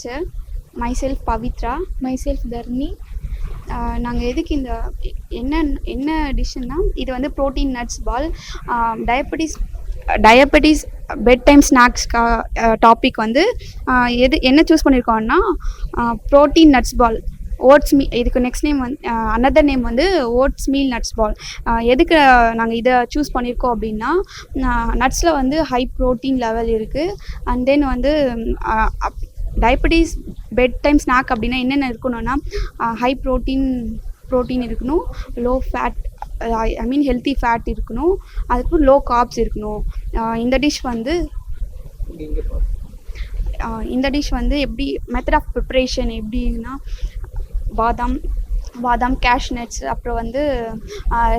teacher. Myself Pavitra. Myself Dharni. நாங்கள் எதுக்கு இந்த என்ன டிஷ்ஷுன்னா, இது வந்து ப்ரோட்டீன் நட்ஸ் பால். டயபெட்டிஸ் பெட் டைம் ஸ்நாக்ஸ்க்கா டாபிக் வந்து என்ன சூஸ் பண்ணியிருக்கோன்னா, ப்ரோட்டீன் நட்ஸ் பால் ஓட்ஸ் மீல். இதுக்கு நெக்ஸ்ட் நேம் வந்து அனதர் நேம் வந்து ஓட்ஸ் மீல் நட்ஸ் பால். எதுக்கு நாங்கள் இதை சூஸ் பண்ணியிருக்கோம் அப்படின்னா, நட்ஸில் வந்து ஹை ப்ரோட்டீன் லெவல் இருக்குது. அண்ட் தென் வந்து டயபெட்டிஸ் பெட் டைம் ஸ்நாக் அப்படின்னா என்னென்ன இருக்கணும்னா, ஹை ப்ரோட்டீன் இருக்கணும், லோ ஃபேட் ஹெல்த்தி ஃபேட் இருக்கணும், அதுக்கப்புறம் லோ கார்ப்ஸ் இருக்கணும். இந்த டிஷ் வந்து எப்படி மெத்தட் ஆஃப் ப்ரிப்ரேஷன் எப்படின்னா, பாதாம் கேஷ்நட்ஸ், அப்புறம் வந்து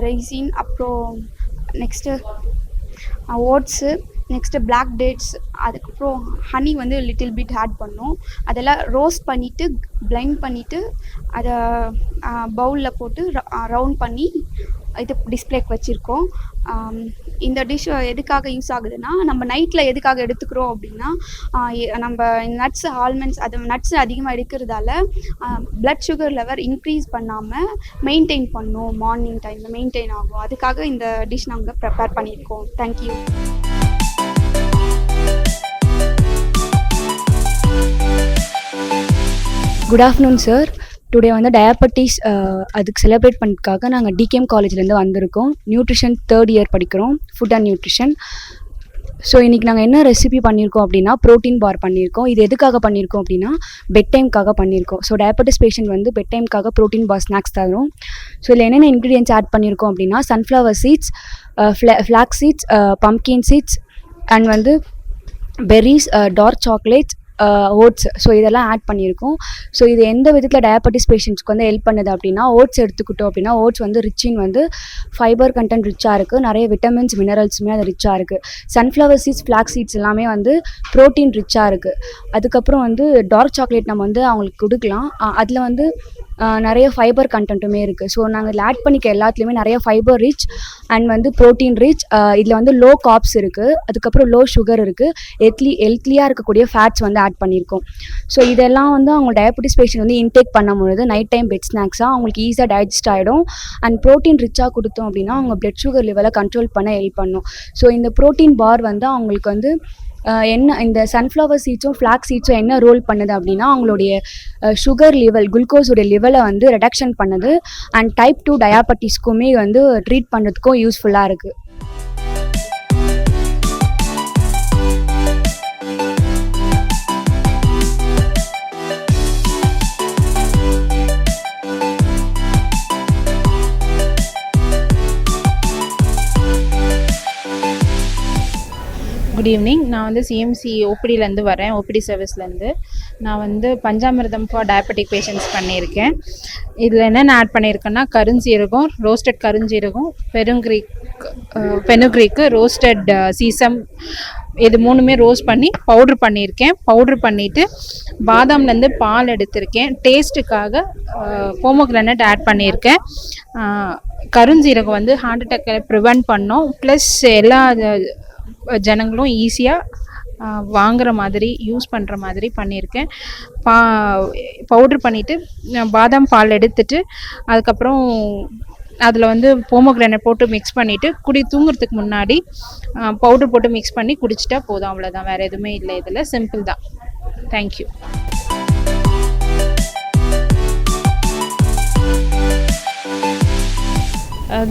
ரைசின், அப்புறம் next oats, next black dates, அதுக்கப்புறம் ஹனி வந்து லிட்டில் பிட் ஆட் பண்ணோம். அதெல்லாம் ரோஸ்ட் பண்ணிவிட்டு பிளைண்ட் பண்ணிவிட்டு அதை பவுலில் போட்டு ரவுண்ட் பண்ணி இது டிஸ்பிளேக்கு வச்சுருக்கோம். இந்த டிஷ் எதுக்காக யூஸ் ஆகுதுன்னா, நம்ம நைட்டில் எதுக்காக எடுத்துக்கிறோம் அப்படின்னா, நம்ம நட்ஸ் ஆல்மண்ட்ஸ் நட்ஸ் அதிகமாக எடுக்கிறதால பிளட் சுகர் லெவல் இன்க்ரீஸ் பண்ணாமல் மெயின்டைன் பண்ணும். மார்னிங் டைமில் மெயின்டைன் ஆகும். அதுக்காக இந்த டிஷ் நாங்கள் ப்ரிப்பேர் பண்ணியிருக்கோம். Thank you. Good afternoon sir. Today வந்து டயபெட்டிஸ் அதுக்கு செலிப்ரேட் பண்ணுறதுக்காக நாங்கள் டிகேஎம் காலேஜ்லேருந்து வந்திருக்கோம். நியூட்ரிஷன் 3rd இயர் படிக்கிறோம், ஃபுட் அண்ட் நியூட்ரிஷன். ஸோ இன்றைக்கி நாங்கள் என்ன ரெசிபி பண்ணியிருக்கோம் அப்படின்னா, ப்ரோட்டீன் பார் பண்ணியிருக்கோம். இது எதுக்காக பண்ணியிருக்கோம் அப்படின்னா, பெட் டைம்க்காக பண்ணியிருக்கோம். ஸோ டயபெட்டிஸ் பேஷண்ட் வந்து பெட் டைம்க்காக ப்ரோட்டீன் பார் ஸ்நாக்ஸ் தரும். ஸோ இதில் என்னென்ன இன்க்ரீடியன்ஸ் ஆட் பண்ணியிருக்கோம் அப்படின்னா, sunflower seeds, flax seeds, pumpkin seeds, and வந்து berries, dark chocolates, oats. So இதெல்லாம் ஆட் பண்ணியிருக்கோம். ஸோ இது எந்த விதத்தில் டயபெட்டிஸ் பேஷண்ட்ஸ்க்கு வந்து ஹெல்ப் பண்ணுது அப்படின்னா, ஓட்ஸ் எடுத்துக்கிட்டோம் அப்படின்னா, ஓட்ஸ் வந்து ரிச்சின் வந்து ஃபைபர் கண்டென்ட் ரிச்சாக இருக்குது, நிறைய விட்டமின்ஸ் மினரல்ஸுமே அது ரிச்சாக இருக்குது. சன்ஃப்ளவர் சீட்ஸ், ஃப்ளாக்ஸ் சீட்ஸ் எல்லாமே வந்து ப்ரோட்டீன் ரிச்சாக இருக்குது. அதுக்கப்புறம் வந்து டார்க் சாக்லேட் நம்ம வந்து அவங்களுக்கு கொடுக்கலாம். அதில் வந்து நிறைய ஃபைபர் கண்டென்ட்டுமே இருக்குது. ஸோ நாங்கள் இதில் ஆட் பண்ணிக்க எல்லாத்துலேயுமே நிறைய ஃபைபர் ரிச் அண்ட் வந்து ப்ரோட்டீன் ரிச். இதில் வந்து லோ கார்ப்ஸ் இருக்குது, அதுக்கப்புறம் லோ சுகர் இருக்குது, ஹெல்த்லியாக இருக்கக்கூடிய ஃபேட்ஸ் வந்து ஆட் பண்ணியிருக்கோம். ஸோ இதெல்லாம் வந்து அவங்க டயபெட்டிஸ் பேஷண்ட் வந்து இன்டேக் பண்ணும்பொழுது நைட் டைம் பெட் ஸ்நாக்ஸாக அவங்களுக்கு ஈஸியாக டைஜஸ்ட் ஆகிடும். அண்ட் ப்ரோட்டீன் ரிச்சாக கொடுத்தோம் அப்படின்னா அவங்க பிளட் சுகர் லெவலை கண்ட்ரோல் பண்ண ஹெல்ப் பண்ணும். ஸோ இந்த ப்ரோட்டீன் பார் வந்து அவங்களுக்கு வந்து என்ன இந்த சன்ஃப்ளவர் சீட்ஸும் ஃப்ளாக்ஸ் சீட்ஸும் என்ன ரோல் பண்ணுது அப்படின்னா, அவங்களுடைய சுகர் லெவல், குளுக்கோஸோடைய லெவலை வந்து ரெடக்ஷன் பண்ணுது. அண்ட் டைப் 2 டயாபெட்டிஸ்க்குமே வந்து ட்ரீட் பண்ணுறதுக்கும் யூஸ்ஃபுல்லாக இருக்குது. Good evening. நான் வந்து சிஎம்சி ஓபிடிலேருந்து வரேன், ஓபிடி சர்வீஸ்லேருந்து. நான் வந்து பஞ்சாமிர்தம் ஃபார் டயபெட்டிக் பேஷண்ட்ஸ் பண்ணியிருக்கேன். இதில் என்னென்ன ஆட் பண்ணியிருக்கேன்னா, கருஞ்சீரகம், ரோஸ்டட் கருஞ்சீரகம், ஃபெனுக்ரீக்கு, ரோஸ்டட் சீசம், இது 3மே ரோஸ்ட் பண்ணி பவுட்ரு பண்ணியிருக்கேன். பவுட்ரு பண்ணிவிட்டு பாதாம்லேருந்து பால் எடுத்திருக்கேன். டேஸ்ட்டுக்காக போமோகிரானட் ஆட் பண்ணியிருக்கேன். கருஞ்சீரகம் வந்து ஹார்ட் அட்டாக்கை ப்ரிவெண்ட் பண்ணோம். ப்ளஸ் எல்லா ஜனங்களும் ஈஸியாக வாங்குகிற மாதிரி யூஸ் பண்ணுற மாதிரி பண்ணியிருக்கேன். பவுட்ரு பண்ணிவிட்டு பாதாம் பால் எடுத்துட்டு அதுக்கப்புறம் அதில் வந்து போமோகிரானட் போட்டு மிக்ஸ் பண்ணிவிட்டு தூங்குறதுக்கு முன்னாடி பவுட்ரு போட்டு மிக்ஸ் பண்ணி குடிச்சிட்டா போதும். அவ்வளோதான், வேறு எதுவுமே இல்லை. இதில் சிம்பிள் தான். Thank you.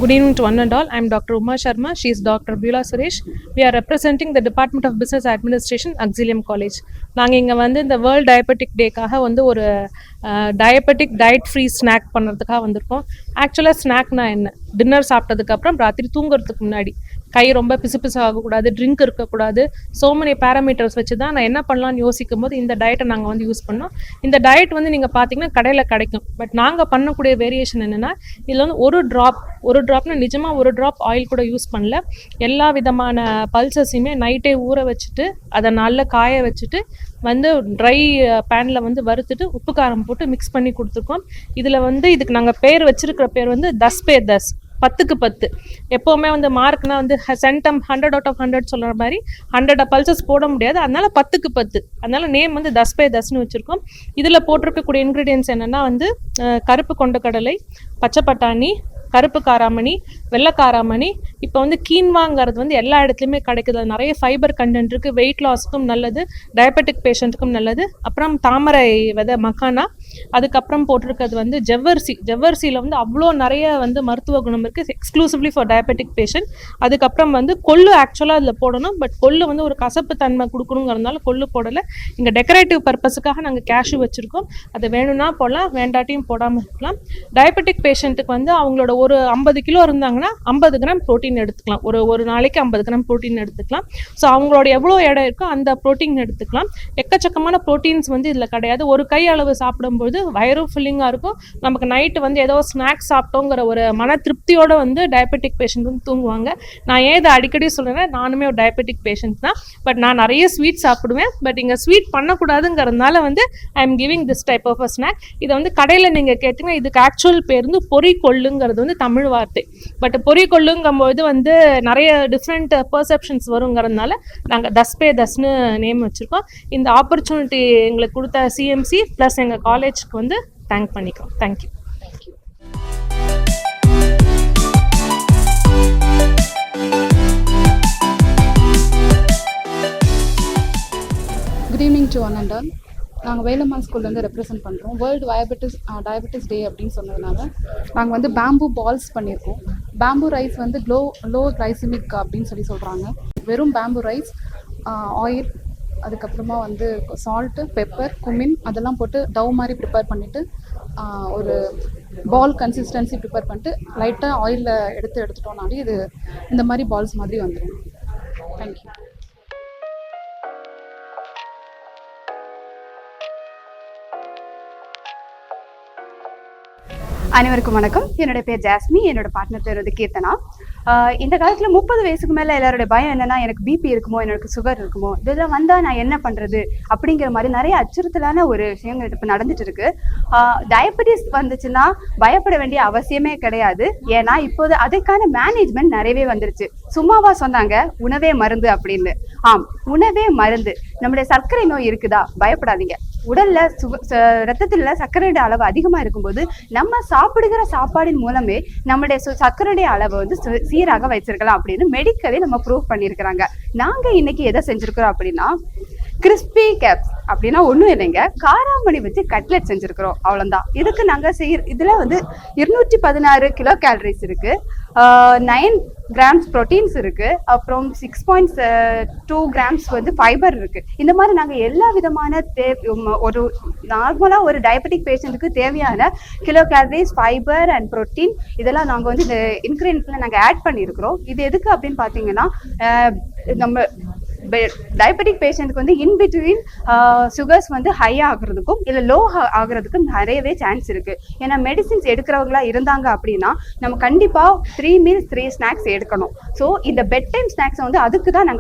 Good evening to one and all. I am Dr. Uma Sharma. She is Dr. Bala Suresh. We are representing the Department of Business Administration, Auxilium College. நாங்கள் இங்கே வந்து இந்த வேர்ல்ட் டயபெட்டிக் டேக்காக வந்து ஒரு டயபெட்டிக் டயட் ஃப்ரீ ஸ்நாக் பண்ணுறதுக்காக வந்திருக்கோம். ஆக்சுவலாக ஸ்நாக்னா என்ன, டின்னர் சாப்பிட்டதுக்கப்புறம் ராத்திரி தூங்குறதுக்கு முன்னாடி கை ரொம்ப பிசு ஆகக்கூடாது, ட்ரிங்க் இருக்கக்கூடாது, ஸோ மெனி பேராமீட்டர்ஸ் வச்சு தான் நான் என்ன பண்ணலான்னு யோசிக்கும் போது இந்த டயட்டை நாங்கள் வந்து யூஸ் பண்ணோம். இந்த டயட் வந்து நீங்கள் பார்த்தீங்கன்னா கடையில் கிடைக்கும். பட் நாங்கள் பண்ணக்கூடிய வேரியேஷன் என்னென்னா, இதில் வந்து ஒரு ட்ராப்னா நிஜமாக ஒரு ட்ராப் ஆயில் கூட யூஸ் பண்ணல. எல்லா விதமான பல்சஸையுமே நைட்டே ஊற வச்சுட்டு அதை நல்லா காய வச்சுட்டு வந்து ட்ரை பேனில் வந்து வறுத்துட்டு உப்பு காரம் போட்டு மிக்ஸ் பண்ணி கொடுத்துருக்கோம். இதில் வந்து இதுக்கு நாங்கள் வச்சுருக்கிற பேர் வந்து 10 पे 10 10க்கு 10. எப்போவுமே வந்து மார்க்னா வந்து சென்டம் 100 out of 100 சொல்கிற மாதிரி 100 பல்சஸ் போட முடியாது. அதனால 10க்கு 10. அதனால நேம் வந்து 10 by 10ன்னு வச்சுருக்கோம். இதில் போட்டிருக்கக்கூடிய இன்க்ரீடியன்ஸ் என்னென்னா வந்து கருப்பு கொண்டக்கடலை, பச்சை பட்டாணி, கருப்பு காராமணி, வெள்ளை காராமணி. இப்போ வந்து கீன்வாங்கிறது வந்து எல்லா இடத்துலையுமே கிடைக்குது. நிறைய ஃபைபர் கண்டென்ட் இருக்குது, வெயிட் லாஸுக்கும் நல்லது, டயபெட்டிக் பேஷண்ட்டுக்கும் நல்லது. அப்புறம் தாமரை விதை மக்கானா, அதுக்கப்புறம் போட்டிருக்கிறது வந்து ஜவ்வரிசியில் வந்து அவ்வளோ நிறைய வந்து மருத்துவ குணம் இருக்குது, எக்ஸ்க்ளூசிவ்லி ஃபார் டயபெட்டிக் பேஷண்ட். அதுக்கப்புறம் வந்து கொள்ளு ஆக்சுவலாக அதில் போடணும், பட் கொள்ளு வந்து ஒரு கசப்பு தன்மை கொடுக்கணுங்கிறதுனால கொள்ளு போடலை. இங்கே டெக்கரேட்டிவ் பர்பஸுக்காக நாங்கள் கேஷ்யூ வச்சுருக்கோம். அது வேணும்னா போடலாம், வேண்டாட்டியும் போடாமல் இருக்கலாம். டயபெட்டிக் பேஷண்ட்டுக்கு வந்து அவங்களோட ஒரு 50 கிலோ இருந்தாங்கன்னா 50 கிராம் ப்ரோட்டீன் எடுத்துக்கலாம். ஒரு நாளைக்கு 50 கிராம் ப்ரோட்டீன் எடுத்துக்கலாம். ஸோ அவங்களோட எவ்வளோ எடை இருக்கோ அந்த ப்ரோட்டீன் எடுத்துக்கலாம். எக்கச்சக்கமான ப்ரோட்டீன்ஸ் வந்து இதில் கிடையாது. ஒரு கை அளவு சாப்பிடும்போது வயிறும் ஃபில்லிங்காக இருக்கும். நமக்கு நைட்டு வந்து ஏதோ ஸ்நாக்ஸ் சாப்பிட்டோங்கிற ஒரு மன திருப்தியோடு வந்து டயபெட்டிக் பேஷண்ட் வந்து தூங்குவாங்க. நான் ஏன் இதை அடிக்கடி சொல்கிறேன்னா, நானுமே ஒரு டயபெட்டிக் பேஷண்ட் தான். பட் நான் நிறைய ஸ்வீட் சாப்பிடுவேன். பட் இங்கே ஸ்வீட் பண்ணக்கூடாதுங்கிறதுனால வந்து I am giving this type of a snack. இதை வந்து கடையில் நீங்கள் கேட்டிங்கன்னா இதுக்கு ஆக்சுவல் பேர் வந்து பொறி கொள்ளுங்கிறது வந்து தமிழ் வார்த்தை. பட் பொறி கொள்ளுங்கும்போது வந்து நிறைய டிஃப்ரெண்ட் பர்செப்ஷன்ஸ் வருங்கிறதுனால நாங்கள் 10 by 10ன்னு நேம் வச்சுருக்கோம். இந்த ஆப்பர்ச்சுனிட்டி எங்களுக்கு கொடுத்த சிஎம்சி ப்ளஸ் எங்கள் காலேஜ்க்கு வந்து தேங்க் பண்ணிக்கிறோம். Thank you. Good evening to one and all. நாங்கள் வேலம்மாள் ஸ்கூல்லேருந்து ரெப்ரசென்ட் பண்ணுறோம். வேர்ல்டு டயபெட்டிஸ் டே அப்படின்னு சொன்னதுனால நாங்கள் வந்து பேம்பூ பால்ஸ் பண்ணியிருக்கோம். பேம்பூ ரைஸ் வந்து லோ கிளைசிமிக் அப்படின்னு சொல்கிறாங்க. வெறும் பேம்பூ ரைஸ், ஆயில், அதுக்கப்புறமா வந்து சால்ட்டு, பெப்பர், குமின் அதெல்லாம் போட்டு டவ் மாதிரி ப்ரிப்பேர் பண்ணிவிட்டு ஒரு பால் கன்சிஸ்டன்சி ப்ரிப்பேர் பண்ணிட்டு லைட்டாக ஆயிலில் எடுத்துட்டோம்னாலே இது இந்த மாதிரி பால்ஸ் மாதிரி வந்துடும். தேங்க்யூ. அனைவருக்கும் வணக்கம். என்னோட பேர் ஜாஸ்மி, என்னோட பார்ட்னர் பேர் வந்து கீர்த்தனா. இந்த காலத்தில் 30 வயசுக்கு மேலே எல்லாரோட பயம் என்னன்னா, எனக்கு பிபி இருக்குமோ, எனக்கு சுகர் இருக்குமோ, இதெல்லாம் வந்தால் நான் என்ன பண்ணுறது அப்படிங்கிற மாதிரி நிறைய அச்சுறுத்தலான ஒரு விஷயங்கள் இப்போ நடந்துட்டு இருக்கு. டயபெட்டிஸ் வந்துச்சுன்னா பயப்பட வேண்டிய அவசியமே கிடையாது. ஏன்னா இப்போது அதுக்கான மேனேஜ்மெண்ட் நிறையவே வந்துருச்சு. சும்மாவா சொன்னாங்க உணவே மருந்து அப்படின்னு? ஆம், உணவே மருந்து. நம்மளுடைய சர்க்கரை நோய் இருக்குதா, பயப்படாதீங்க. உடல்ல ரத்தத்துல சர்க்கரையோட அளவு அதிகமா இருக்கும்போது நம்ம சாப்பிடுகிற சாப்பாடின் மூலமே நம்மளுடைய சர்க்கரையுடைய அளவை வந்து சீராக வச்சிருக்கலாம் அப்படின்னு மெடிக்கலே நம்ம ப்ரூவ் பண்ணியிருக்கிறாங்க. நாங்க இன்னைக்கு எதை செஞ்சிருக்கிறோம் அப்படின்னா, கிறிஸ்பி கேப்ஸ் அப்படின்னா ஒன்றும் இல்லைங்க, காராமணி வச்சு கட்லெட் செஞ்சுருக்கிறோம், அவ்வளோதான். இதுக்கு நாங்கள் இதில் வந்து 216 கிலோ கேலரிஸ் இருக்குது, 9 கிராம்ஸ் ப்ரோட்டீன்ஸ் இருக்குது, அப்புறம் 6.2 கிராம்ஸ் வந்து ஃபைபர் இருக்குது. இந்த மாதிரி நாங்கள் எல்லா விதமான ஒரு நார்மலாக ஒரு டயபெட்டிக் பேஷண்ட்டுக்கு தேவையான kilo calories, fibre and protein இதெல்லாம் நாங்கள் வந்து இந்த இன்க்ரீடியன்ட்ஸில் நாங்கள் ஆட் பண்ணியிருக்கிறோம். இது எதுக்கு அப்படின்னு பார்த்தீங்கன்னா, நம்ம டயபெட்டிக் பேஷண்ட்டுக்கு வந்து இன்பிட்வீன் சுகர்ஸ் வந்து ஹை ஆகுறதுக்கும் இல்லை லோ ஆகுறதுக்கும் நிறையவே சான்ஸ் இருக்குது. ஏன்னா மெடிசின்ஸ் எடுக்கிறவங்களா இருந்தாங்க அப்படின்னா நம்ம கண்டிப்பாக 3 meals 3 snacks எடுக்கணும். ஸோ இந்த பெட் டைம் ஸ்நாக்ஸை வந்து அதுக்கு தான்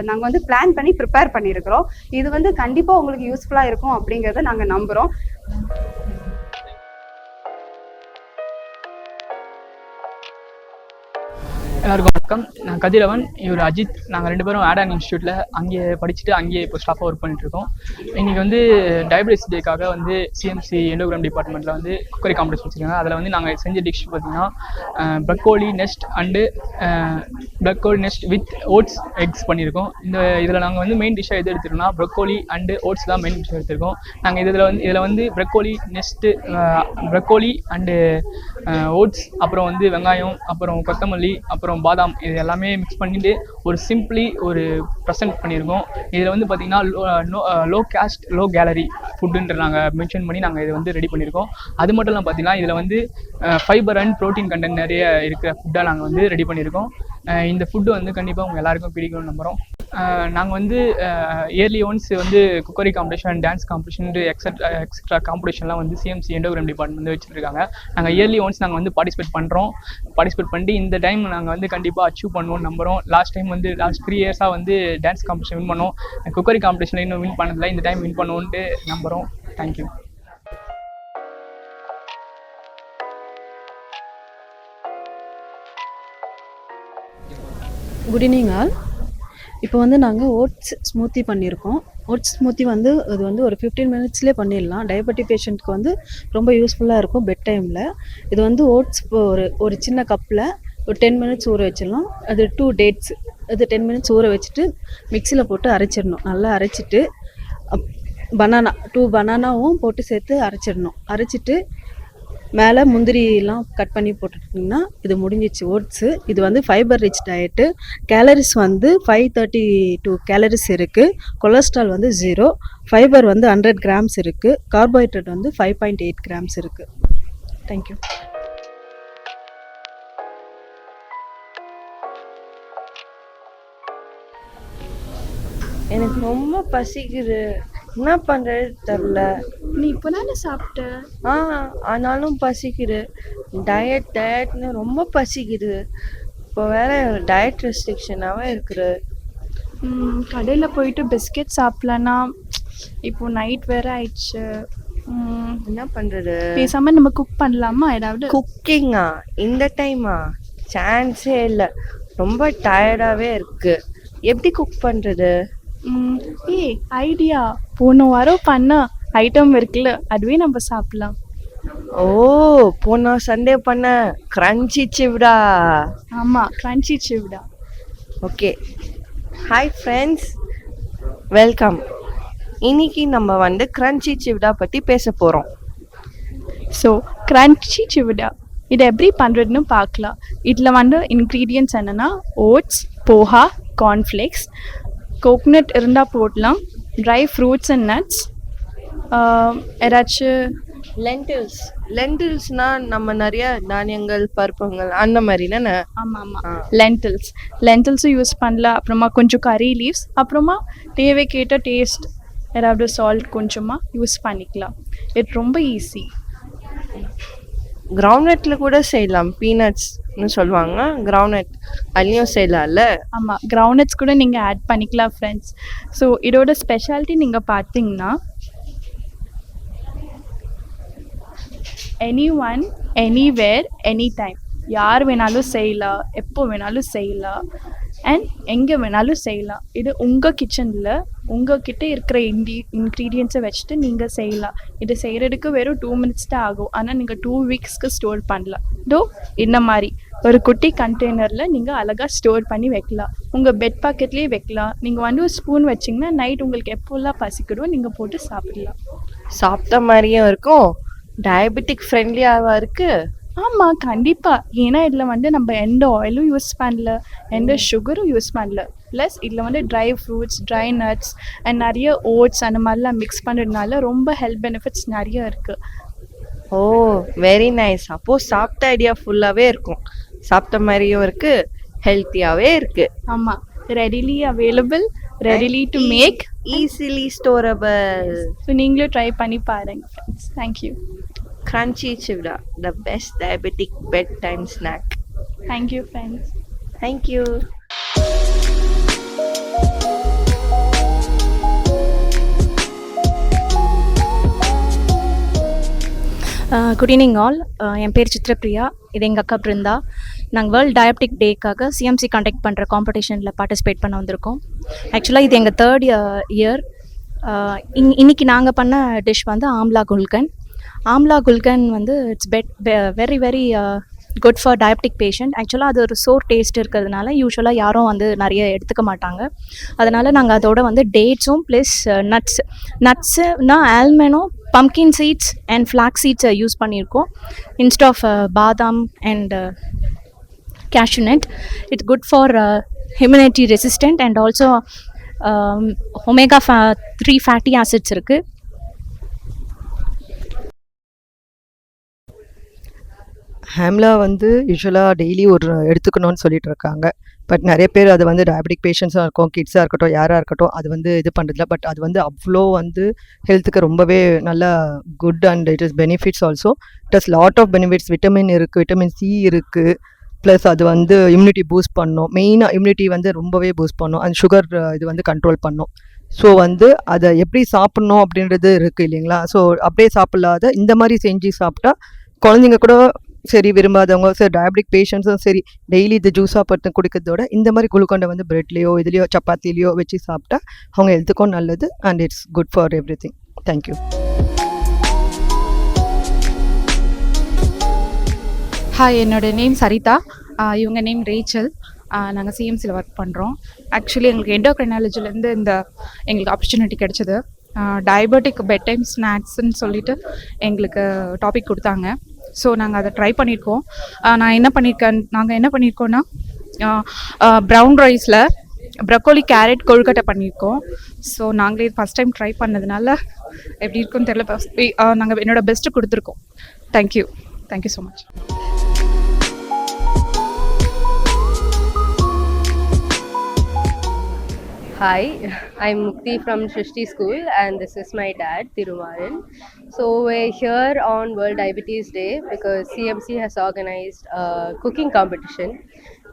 நாங்கள் வந்து பிளான் பண்ணி ப்ரிப்பேர் பண்ணியிருக்கிறோம். இது வந்து கண்டிப்பாக உங்களுக்கு யூஸ்ஃபுல்லாக இருக்கும் அப்படிங்கிறத நாங்கள் நம்புகிறோம். எல்லாருக்கும் வணக்கம். நான் கதிரவன், இவர் அஜித். நாங்கள் 2 பேரும் ஆடான் இன்ஸ்டியூட்டில் அங்கேயே படிச்சுட்டு அங்கேயே இப்போ ஸ்டாஃபாக ஒர்க் பண்ணிட்டுருக்கோம். இன்றைக்கி வந்து டயபெட்டிஸ் டேக்காக வந்து சிஎம்சி எண்டோகிராம் டிபார்ட்மெண்ட்டில் வந்து குக்கரி காம்படிஷன் வச்சுருக்காங்க. அதில் வந்து நாங்கள் செஞ்ச டிஷ் பார்த்திங்கன்னா ப்ரக்கோலி நெஸ்ட் வித் ஓட்ஸ் எக்ஸ் பண்ணியிருக்கோம். இதில் நாங்கள் வந்து மெயின் டிஷ்ஷாக எது எடுத்துருக்கோம்னா ப்ரக்கோலி அண்டு ஓட்ஸ் தான் மெயின் டிஷ்ஷாக எடுத்திருக்கோம். நாங்கள் இதில் வந்து ப்ரக்கோலி அண்டு ஓட்ஸ், அப்புறம் வந்து வெங்காயம், அப்புறம் கொத்தமல்லி, அப்புறம் பாதாம், இது எல்லாமே மிக்ஸ் பண்ணிட்டு ஒரு சிம்பிளி ஒரு ப்ரெசென்ட் பண்ணியிருக்கோம். இதில் வந்து பார்த்திங்கன்னா லோ கேஸ்ட் லோ கேலரி ஃபுட்டுன்ற நாங்கள் மென்ஷன் பண்ணி நாங்கள் இதை வந்து ரெடி பண்ணியிருக்கோம். அது மட்டும் இல்லாமல் பார்த்திங்கன்னா இதில் வந்து ஃபைபர் அண்ட் ப்ரோட்டீன் கண்டென்ட் நிறைய இருக்கிற ஃபுட்டாக நாங்கள் வந்து ரெடி பண்ணியிருக்கோம். இந்த ஃபுட்டு வந்து கண்டிப்பாக உங்கள் எல்லாருக்கும் பிடிக்கணும்னு நம்புகிறோம். நாங்கள் வந்து இயர்லி ஒன்ஸ் வந்து cookery competition, dance competition, etcetera காம்படிஷன்லாம் வந்து சிஎம்சி எண்டோகிராம் டிபார்ட்மெண்ட் வந்து வச்சுருக்காங்க. நாங்கள் இயர்லி ஒன்ஸ் நாங்கள் வந்து பார்ட்டிசிபேட் பண்ணிட்டு இந்த டைம் நாங்கள் வந்து கண்டிப்பாக அச்சீவ் பண்ணுவோம்னு நம்புகிறோம். லாஸ்ட் 3 இயர்ஸாக வந்து டான்ஸ் காம்படிஷன் வின் பண்ணோம். குக்கரி காம்படிஷனில் இன்னும் வின் பண்ணதில்லை. இந்த டைம் வின் பண்ணுவோன்ட்டு நம்புகிறோம். தேங்க்யூ. Good evening all. இப்போ வந்து நாங்கள் ஓட்ஸ் ஸ்மூத்தி பண்ணியிருக்கோம். ஓட்ஸ் ஸ்மூத்தி வந்து அது வந்து ஒரு 15 மினிட்ஸ்லேயே பண்ணிடலாம். டயபெட்டிக் பேஷண்ட்க்கு வந்து ரொம்ப யூஸ்ஃபுல்லாக இருக்கும் பெட் டைமில். இது வந்து ஓட்ஸ் ஒரு சின்ன கப்பில் ஒரு 10 மினிட்ஸ் ஊற வச்சிடலாம். அது 2 டேட்ஸ் அது 10 மினிட்ஸ் ஊற வச்சுட்டு மிக்சியில் போட்டு அரைச்சிடணும். நல்லா அரைச்சிட்டு பனானா 2 பனானாவும் போட்டு சேர்த்து அரைச்சிடணும். அரைச்சிட்டு மேலே முந்திரிலாம் கட் பண்ணி போட்டுட்டிங்கன்னா இது முடிஞ்சிச்சு ஓட்ஸு. இது வந்து ஃபைபர் ரிச் டயட்டு. கேலரிஸ் வந்து 532 கேலரிஸ் இருக்குது. கொலஸ்ட்ரால் வந்து 0. ஃபைபர் வந்து 100 கிராம்ஸ் இருக்குது. கார்போஹைட்ரேட் வந்து 5.8 கிராம்ஸ் இருக்குது. தேங்க்யூ. எனக்கு ரொம்ப பசிக்குது, என்ன பண்ணுறது தெரில. நீ இப்போ தானே சாப்பிட்ட? ஆனாலும் பசிக்குது. டயட்னு ரொம்ப பசிக்குது. இப்போ வேற டயட் ரெஸ்ட்ரிக்ஷனாகவே இருக்குது. கடையில் போயிட்டு பிஸ்கெட் சாப்பிட்லன்னா இப்போ நைட் வேற ஆயிடுச்சு. என்ன பண்ணுறது? பேசாமல் நம்ம குக் பண்ணலாமா? ஏதாவது குக்கிங்கா இந்த டைமா? சான்ஸே இல்லை. ரொம்ப டயர்டாகவே இருக்குது. எப்படி குக் பண்ணுறது? ஐடியா, போன வாரம் பண்ண ஐட்டம் இருக்குல்ல, அதுவே நம்ம சாப்பிடலாம். ஓ, போன சண்டே பண்ண கிரன்ச்சி சிவ்டா. ஆமாம், crunchy chivda. Okay, hi friends, welcome. இன்னைக்கு நம்ம வந்து கிரன்ச்சி சிவ்டா பற்றி பேச போகிறோம். ஸோ கிரன்ச்சி சிவ்டா இது எப்படி பண்ணுறதுன்னு பார்க்கலாம். இதில் வந்து இன்க்ரீடியன்ட்ஸ் என்னென்னா ஓட்ஸ், போஹா, கார்ன்ஃப்ளேக்ஸ், கோகனட் இருந்தால் போடலாம், ட்ரை ஃப்ரூட்ஸ் அண்ட் நட்ஸ், ஏதாச்சும் லென்டில்ஸ்னால் நம்ம நிறைய தானியங்கள் பருப்புங்கள் அந்த மாதிரி தானே? ஆமாம், லென்டில்ஸும் யூஸ் பண்ணலாம். அப்புறமா கொஞ்சம் கறி லீவ்ஸ், அப்புறமா தேவைக்கேற்ற டேஸ்ட் ஏதாவது சால்ட் கொஞ்சமாக யூஸ் பண்ணிக்கலாம். இது ரொம்ப ஈஸி. கிரவுண்ட்நட்டில் கூட செய்யலாம், பீனட்ஸ்னு சொல்லுவாங்க. கிரவுண்ட்நட் அதுலேயும் செய்யலாம்ல? ஆமாம், கிரவுண்ட்நட்ஸ் கூட நீங்கள் ஆட் பண்ணிக்கலாம் ஃப்ரெண்ட்ஸ். ஸோ இதோட ஸ்பெஷாலிட்டி நீங்கள் பார்த்தீங்கன்னா any one, anywhere, any time, யார் வேணாலும் செய்யலாம், எப்போ வேணாலும் செய்யலாம், அண்ட் எங்கே வேணாலும் செய்யலாம். இது உங்கள் கிச்சனில் உங்கள்கிட்ட இருக்கிற இன்க்ரீடியன்ஸை வச்சுட்டு நீங்கள் செய்யலாம். இது செய்கிறதுக்கு வெறும் 2 மினிட்ஸ் தான் ஆகும். ஆனால் நீங்கள் 2 வீக்ஸ்க்கு ஸ்டோர் பண்ணலாம். இந்த மாதிரி ஒரு குட்டி கண்டெய்னரில் நீங்கள் அழகாக ஸ்டோர் பண்ணி வைக்கலாம். உங்கள் பெட் பாக்கெட்லேயே வைக்கலாம். நீங்கள் வந்து ஒரு ஸ்பூன் வச்சிங்கன்னா நைட் உங்களுக்கு எப்போல்லாம் பசிக்கிடும் நீங்கள் போட்டு சாப்பிடலாம். சாப்பிட்ட மாதிரியும் இருக்கும், டயபெட்டிக் ஃப்ரெண்ட்லியாகவா இருக்குது? ஆமாம், கண்டிப்பாக. ஏன்னா இதில் வந்து நம்ம எந்த ஆயிலும் யூஸ் பண்ணல, எந்த சுகரும் யூஸ் பண்ணல. ப்ளஸ் இதில் வந்து dry fruits, dry nuts and நிறைய ஓட்ஸ் அந்த மாதிரிலாம் மிக்ஸ் பண்ணுறதுனால ரொம்ப ஹெல்த் பெனிஃபிட்ஸ் நிறைய இருக்குது. ஓ, வெரி நைஸ். அப்போது சாப்பிட்ட ஐடியா ஃபுல்லாகவே இருக்கும். சாப்பிட்ட மாதிரியும் இருக்குது, ஹெல்த்தியாகவே இருக்குது. ஆமாம், readily available, readily to make, easily storable. So நீங்களும் ட்ரை பண்ணி பாருங்கள் friends. Thank you. Crunchy chivda, the best diabetic bedtime snack. Thank you, friends. Thank you. Good evening all. என் பேர் சித்ரப்ரியா, இது எங்கள் அக்கா பிருந்தா. நாங்கள் வேர்ல்டு டயபெட்டிக் டேக்காக சிஎம்சி கண்டக்ட் பண்ணுற காம்படிஷனில் பார்ட்டிசிபேட் பண்ண வந்திருக்கோம். ஆக்சுவலாக இது எங்கள் 3rd இயர். இன்னைக்கு நாங்கள் பண்ண டிஷ் வந்து ஆம்லா குல்கன். ஆம்லா குல்கன் வந்து it's very very good for diabetic patient. ஆக்சுவலாக அது ஒரு சோர் டேஸ்ட் இருக்கிறதுனால யூஸ்வலாக யாரும் வந்து நிறைய எடுத்துக்க மாட்டாங்க. அதனால் நாங்கள் அதோட வந்து டேட்ஸும் ப்ளஸ் நட்ஸுனா ஆல்மண்டும், பம்கின் சீட்ஸ் அண்ட் ஃப்ளாக் சீட்ஸை யூஸ் பண்ணியிருக்கோம் இன்ஸ்ட் ஆஃப் பாதாம் and cashew nut. It's good for immunity resistant and also omega 3 fatty acids இருக்குது. ஹேம்லா வந்து யூஸ்வலாக டெய்லி ஒரு எடுத்துக்கணும்னு சொல்லிட்டு இருக்காங்க. பட் நிறைய பேர் அது வந்து டயபெட்டிக் பேஷண்ட்ஸாக இருக்கும், கிட்ஸாக இருக்கட்டும், யாராக இருக்கட்டும், அது வந்து இது பண்ணுறதில்ல. பட் அது வந்து அவ்வளோ வந்து ஹெல்த்துக்கு ரொம்பவே நல்லா good and it is benefits also. It is lot of benefits. Vitamin இருக்குது, விட்டமின் சி இருக்குது, ப்ளஸ் அது வந்து இம்யூனிட்டி பூஸ்ட் பண்ணும். மெயினாக இம்யூனிட்டி வந்து ரொம்பவே பூஸ்ட் பண்ணும். அந்த சுகர் இது வந்து கண்ட்ரோல் பண்ணும். ஸோ வந்து அதை எப்படி சாப்பிட்ணும் அப்படின்றது இருக்குது இல்லைங்களா? ஸோ அப்படியே சாப்பிட்லாத இந்த மாதிரி செஞ்சு சாப்பிட்டா குழந்தைங்க கூட சரி விரும்பாதவங்க சரி டயபெட்டிக் பேஷண்ட்ஸும் சரி டெய்லி இது ஜூஸாக பட்டு குடிக்கிறதோட இந்த மாதிரி குளுக்கொண்டை வந்து பிரெட்லேயோ இதுலேயோ சப்பாத்திலேயோ வச்சு சாப்பிட்டா அவங்க ஹெல்த்துக்கும் நல்லது and it's good for every thing. Thank you. Hi, என்னோடய நேம் சரிதா, இவங்க நேம் ரேச்சல். நாங்கள் சிஎம்சியில் ஒர்க் பண்ணுறோம். ஆக்சுவலி எங்களுக்கு எண்டோக்ரைனாலஜிலேருந்து எங்களுக்கு ஆப்பர்ச்சுனிட்டி கிடைச்சது. டயபெட்டிக் பெட் டைம் ஸ்நாக்ஸ்ன்னு சொல்லிட்டு எங்களுக்கு டாபிக் கொடுத்தாங்க. ஸோ நாங்கள் அதை ட்ரை பண்ணியிருக்கோம். நாங்கள் என்ன பண்ணியிருக்கோன்னா ப்ரௌன் ரைஸில் ப்ரக்கோலி கேரட் கொழுக்கட்டை பண்ணியிருக்கோம். ஸோ நாங்களே ஃபஸ்ட் டைம் ட்ரை பண்ணதுனால எப்படி இருக்குன்னு தெரியல. நாங்கள் என்னோடய பெஸ்ட்டு கொடுத்துருக்கோம். Thank you so much. Hi, I'm Mukti from Shrishti School and this is my dad, Thirumaran. So we're here on World Diabetes Day because CMC has organized a cooking competition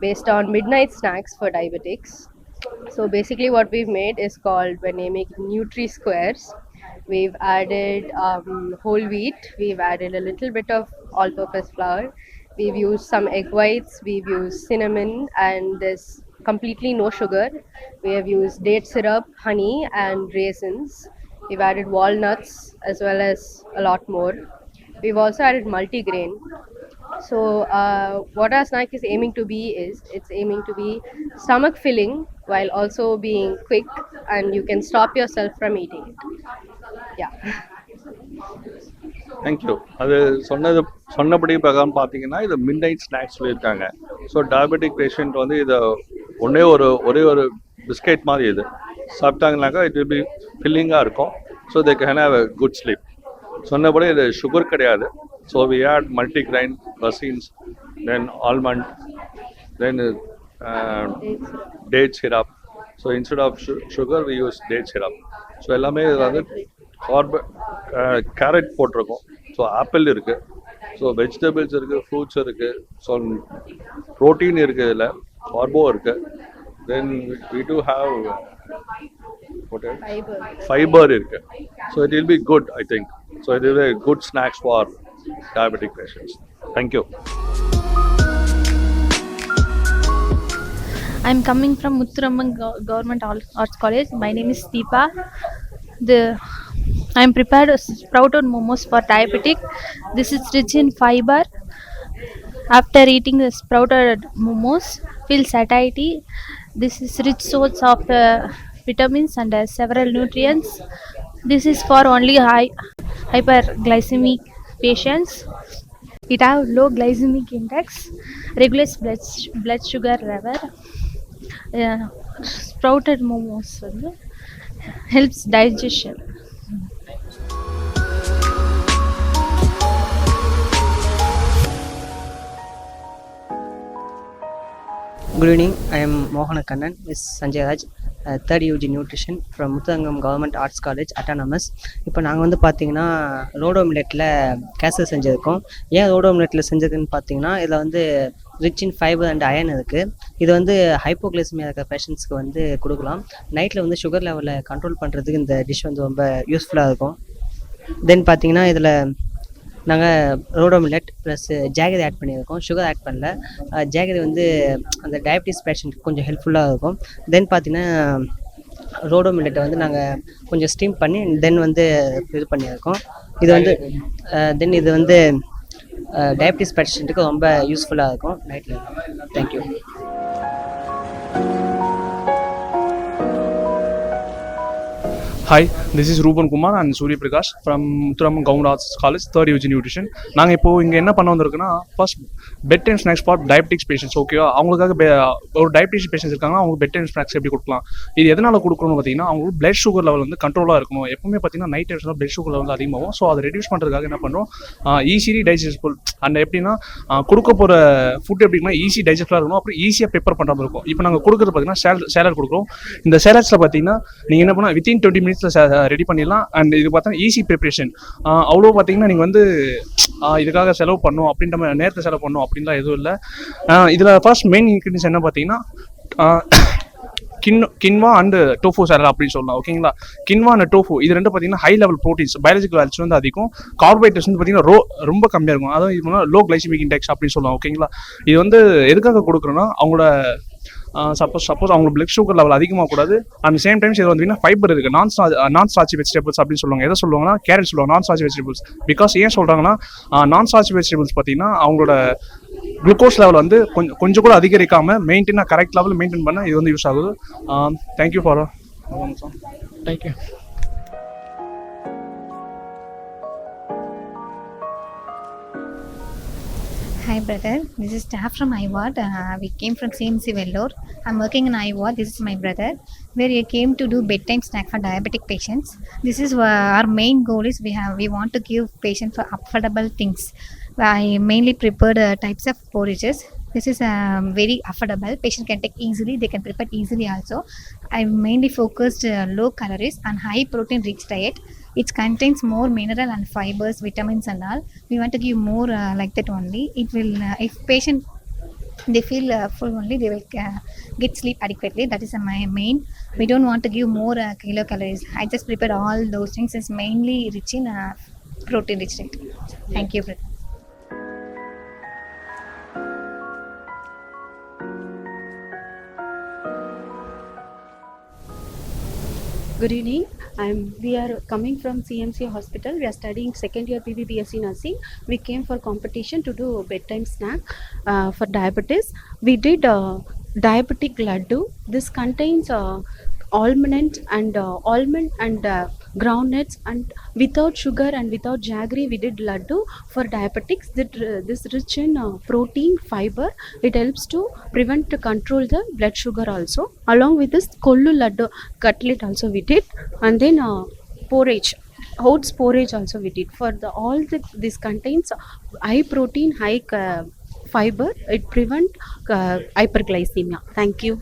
based on midnight snacks for diabetics. So basically what we've made is called, we're naming Nutri Squares. We've added whole wheat, we've added a little bit of all-purpose flour, we've used some egg whites, we've used cinnamon, and there's completely no sugar. We have used date syrup, honey and raisins. We've added walnuts as well as a lot more. We've also added multigrain. So what our snack is aiming to be is, it's aiming to be stomach filling while also being quick and you can stop yourself from eating it. Yeah. Thank you. அது சொன்னபடி பிரகாரம் பார்த்தீங்கன்னா இது midnight snacks சொல்லியிருக்காங்க. So diabetic patient வந்து இதை ஒரே ஒரு பிஸ்கெட் மாதிரி இது சாப்பிட்டாங்கனாக்கா இட் வில் பி ஃபில்லிங்காக இருக்கும். So they can have a good sleep. சொன்னபடி இது சுகர் கிடையாது. So we add multigrain, raisins, then almond, then date syrup. So instead of sugar we use date syrup. So எல்லாமே இதில் வந்து கேரட் போட்டிருக்கோம். So apple இருக்குது, ஸோ வெஜிடபிள்ஸ் இருக்குது, fruits இருக்குது, ஸோ ப்ரோட்டீன் இருக்குது, இதில் கார்போ இருக்குது, then we do have fibre இருக்குது. So it will be good I think. So it is a good snacks for diabetic patients. Thank you. I'm coming from Seetharaman Government Arts College. My name is Deepa. I'm prepared sprouted momos for diabetic. This is rich in fiber. After eating the sprouted momos, feel satiety. This is rich source of vitamins and several nutrients. This is for only hyperglycemic patients. It have low glycemic index, regulates blood sugar level. Sprouted momos helps digestion. Good evening, I am Mohana Kannan, Miss Sanjay Raj, third UG Nutrition from Muthangam Government Arts College, Autonomous. இப்போ நாங்கள் வந்து பார்த்தீங்கன்னா ரோடோ மில்லெட்டில் கேசரி செஞ்சுருக்கோம். ஏன் ரோடோ மில்லெட்டில் செஞ்சதுன்னு பார்த்தீங்கன்னா இதில் வந்து rich in fibre and iron இருக்குது. இது வந்து ஹைப்போகிளைசமியா இருக்கிற பேஷண்ட்ஸ்க்கு வந்து கொடுக்கலாம். நைட்டில் வந்து சுகர் லெவலை கண்ட்ரோல் பண்ணுறதுக்கு இந்த டிஷ் வந்து ரொம்ப யூஸ்ஃபுல்லாக இருக்கும். தென் பார்த்தீங்கன்னா இதில் நாங்கள் ரோடோ மில்லட் ப்ளஸ் ஜாகரி ஆட் பண்ணியிருக்கோம். சுகர் ஆட் பண்ணல. ஜாகரி வந்து அந்த டயபிட்டிஸ் பேஷண்ட்டுக்கு கொஞ்சம் ஹெல்ப்ஃபுல்லாக இருக்கும். தென் பார்த்தீங்கன்னா ரோடோ மில்லட்டை வந்து நாங்கள் கொஞ்சம் ஸ்டீம் பண்ணி தென் வந்து இது பண்ணியிருக்கோம். இது வந்து இது வந்து டயபிட்டிஸ் பேஷண்ட்டுக்கு ரொம்ப யூஸ்ஃபுல்லாக இருக்கும் நைட்டில். Thank you. Hi, this is Ruban Kumar and Surya Prakash from Seetharaman Government Arts College, third UG Nutrition. நாங்கள் இப்போது இங்கே என்ன பண்ண வந்திருக்குன்னா first bed time snacks for diabetics patients. ஓகேவா, அவங்களுக்காக ஒரு டயபெட்டிக்ஸ் பேஷன்ஸ் இருக்காங்கன்னா அவங்க பெட் டைம் ஸ்நாக்ஸ் எப்படி கொடுக்கலாம், இது எதனால் கொடுக்கணும்னு பார்த்தீங்கன்னா அவங்களுக்கு பிளட் சுகர் லெவல் வந்து கண்ட்ரோலாக இருக்கணும். எப்பவுமே பார்த்தீங்கன்னா நைட் டைம்ஸில் பிளட் சுகர் லெவல் அதிகமாகும். ஸோ அதை ரெடியூஸ் பண்ணுறதுக்காக என்ன பண்ணுறோம், ஈஸிலி டைஜஸ்டபுள் அண்ட் எப்படின்னா கொடுக்க போகிற ஃபுட் எப்படின்னா ஈஸி டைஜஸ்டாக இருக்கணும், அப்புறம் ஈஸியாக ப்ரிப்பேர் பண்ணுற மாதிரி இருக்கும். இப்போ நாங்கள் கொடுக்குறது பார்த்தீங்கன்னா சேலட் கொடுக்குறோம். இந்த சேலட்ஸில் பார்த்தீங்கன்னா நீங்கள் என்ன பண்ணால் வித்தின் 20 minutes ரெடி பண்ணிடலாம். அண்ட் இது பார்த்தா ஈஸி ப்ரிப்ரேஷன். அவ்வளோ பார்த்தீங்கன்னா நீங்கள் வந்து இதுக்காக செலவு பண்ணணும் அப்படின்ற மாதிரி நேரத்தை செலவு பண்ணணும் அப்படின்லாம் எதுவும் இல்லை. இதில் ஃபர்ஸ்ட் மெயின் இன்க்ரீடியன்ஸ் என்ன பார்த்தீங்கன்னா கின்வா அண்ட் டோஃபு சேலட் அப்படின்னு சொல்லலாம். ஓகேங்களா, கின்வா அண்ட் டோஃபு இது ரெண்டு பார்த்தீங்கன்னா high level proteins, biological values வந்து அதிகம், கார்போஹைட்ரேட்ஸ் வந்து பார்த்தீங்கன்னா ரொம்ப கம்மியாக இருக்கும். அதாவது இது லோ கிளைசிமிக் இண்டெக்ஸ் அப்படின்னு சொல்லலாம். ஓகேங்களா, இது வந்து எதுக்காக கொடுக்குறோன்னா அவங்களோட சப்போஸ் அவங்க பிளட் சுகர் லெவல் அதிகமாக கூடாது. அண்ட் சேம் டைம்ஸ் இது வந்து ஃபைபர் இருக்குது, நான் ஸ்டார்ச்சி வெஜிடபிள்ஸ் அப்படின்னு சொல்லுவாங்க. எதை சொல்லுவாங்கன்னா கேரட் சொல்லுவாங்க, நான் ஸ்டார்ச்சி வெஜிடபிள்ஸ். பிகாஸ் ஏன் சொல்கிறாங்கன்னா நான் ஸ்டார்ச்சி வெஜிடபிள்ஸ் பார்த்தீங்கன்னா அவங்களோட குளுக்கோஸ் லெவல் வந்து கொஞ்சம் கூட அதிகரிக்காமல் மெயின்டைனாக கரெக்ட் லெவல் மெயின்டைன் பண்ண இது வந்து யூஸ் ஆகுது. Thank you for thank you. Hi brother, this is staff from iWard. We came from CMC Vellore. I'm working in iWard. This is my brother. Where we came to do bedtime snack for diabetic patients. This is our main goal is we want to give patients for affordable things. I mainly prepared types of porridges. This is very affordable. Patient can take easily. They can prepare easily also. I mainly focused low calories and high protein rich diet. It contains more mineral and fibers, vitamins and all. We want to give more like that only. It will, if patient they feel full only, they will get sleep adequately. That is my main. We don't want to give more kilocalories. I just prepared all those things. It's mainly rich in protein rich diet. Thank you, brother. Good evening. We are coming from CMC Hospital. We are studying second year PBBSc Nursing. We came for competition to do bedtime snack for diabetes. We did diabetic laddu. This contains almond and groundnuts, and without sugar and without jaggery we did laddu for diabetics. This rich in protein, fiber. It helps to prevent to control the blood sugar also. Along with this kollu laddu cutlet also we did, and then porridge, oats porridge also we did. For this contains high protein, high fiber. It prevent hyperglycemia. Thank you.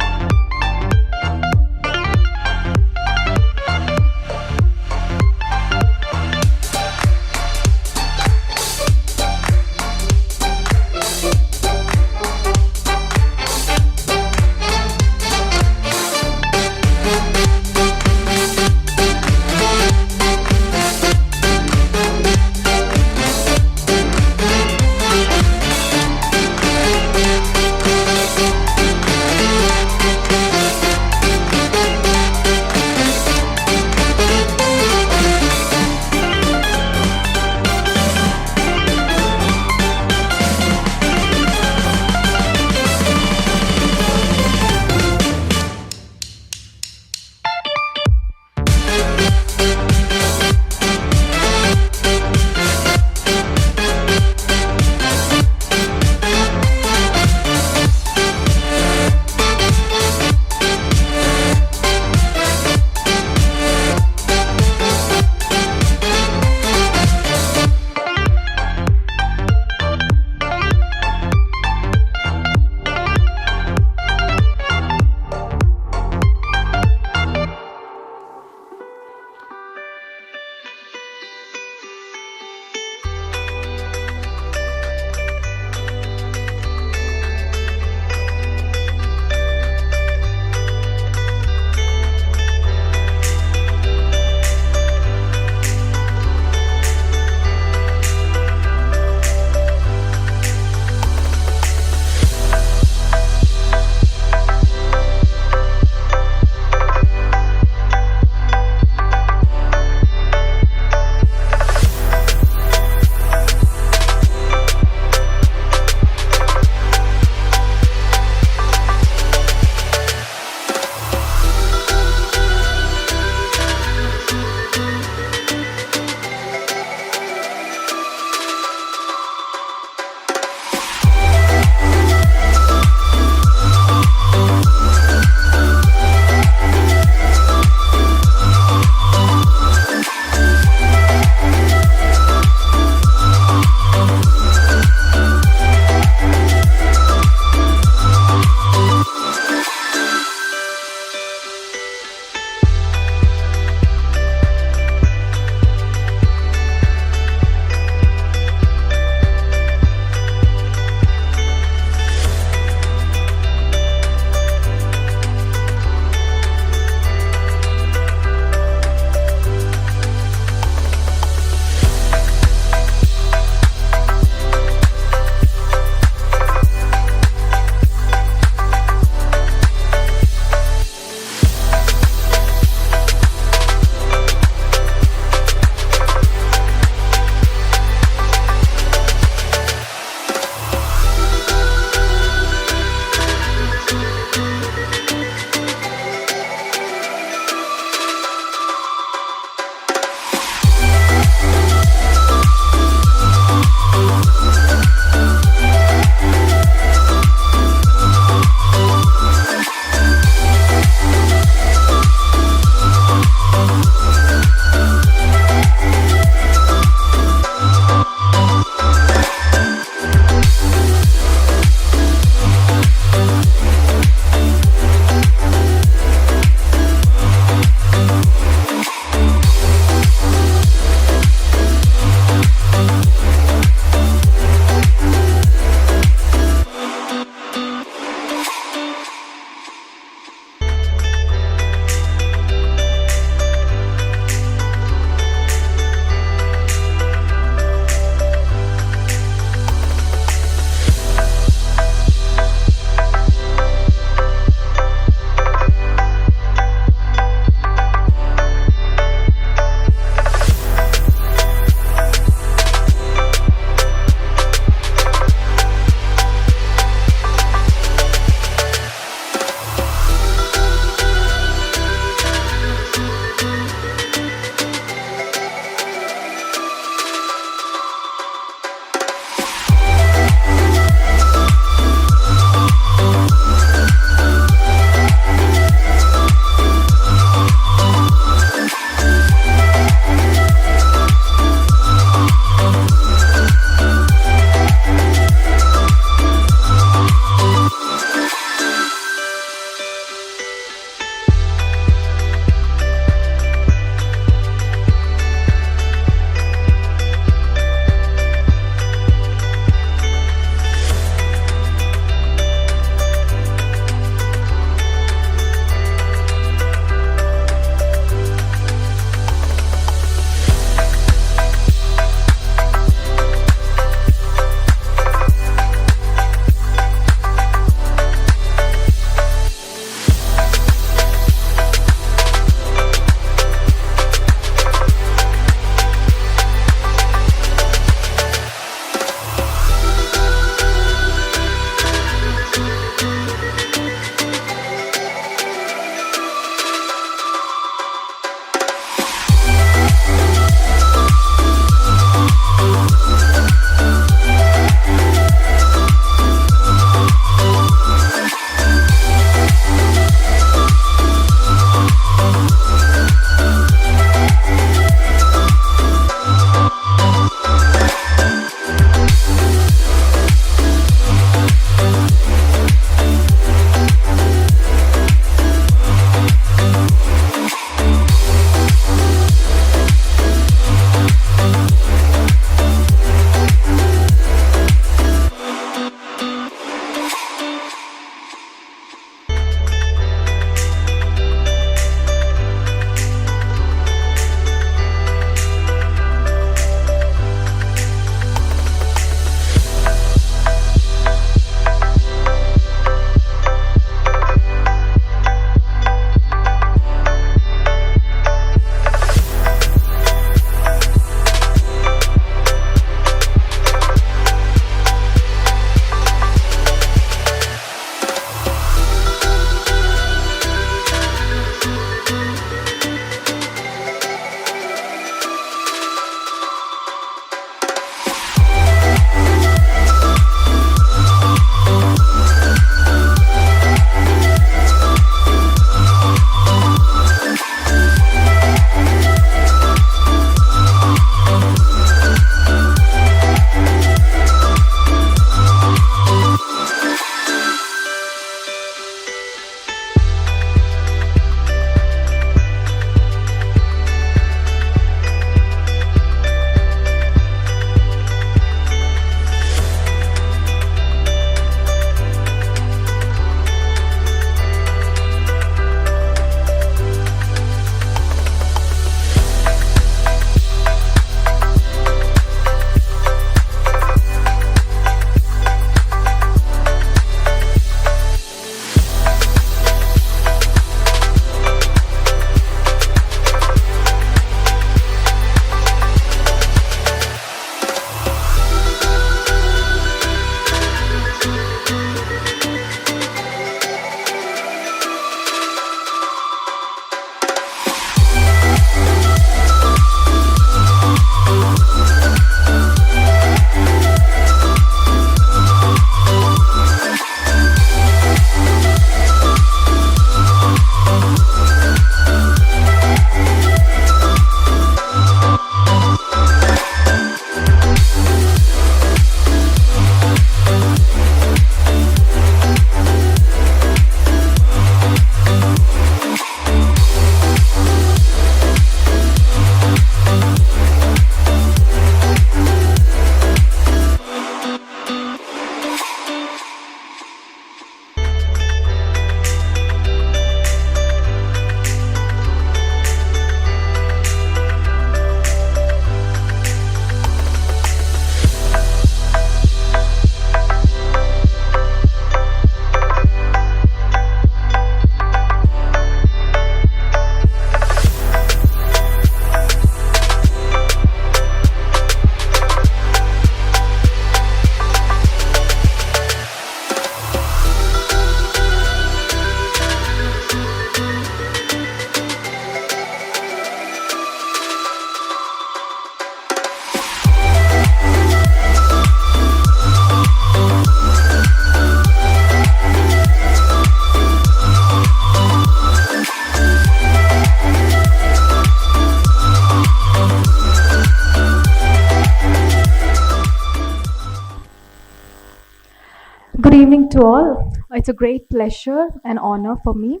Good evening to all. It's a great pleasure and honor for me.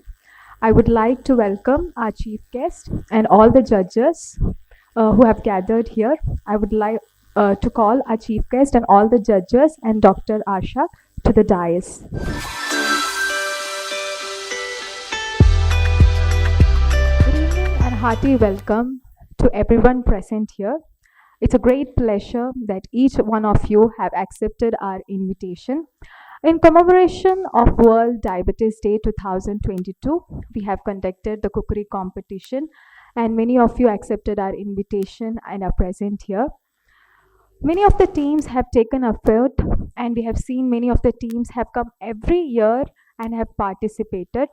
I would like to welcome our chief guest and all the judges who have gathered here. I would like to call our chief guest and all the judges and Dr. Asha to the dais. Good evening and hearty welcome to everyone present here. It's a great pleasure that each one of you have accepted our invitation. In commemoration of World Diabetes Day 2022, we have conducted the cookery competition and many of you accepted our invitation and are present here. Many of the teams have taken effort and we have seen many of the teams have come every year and have participated.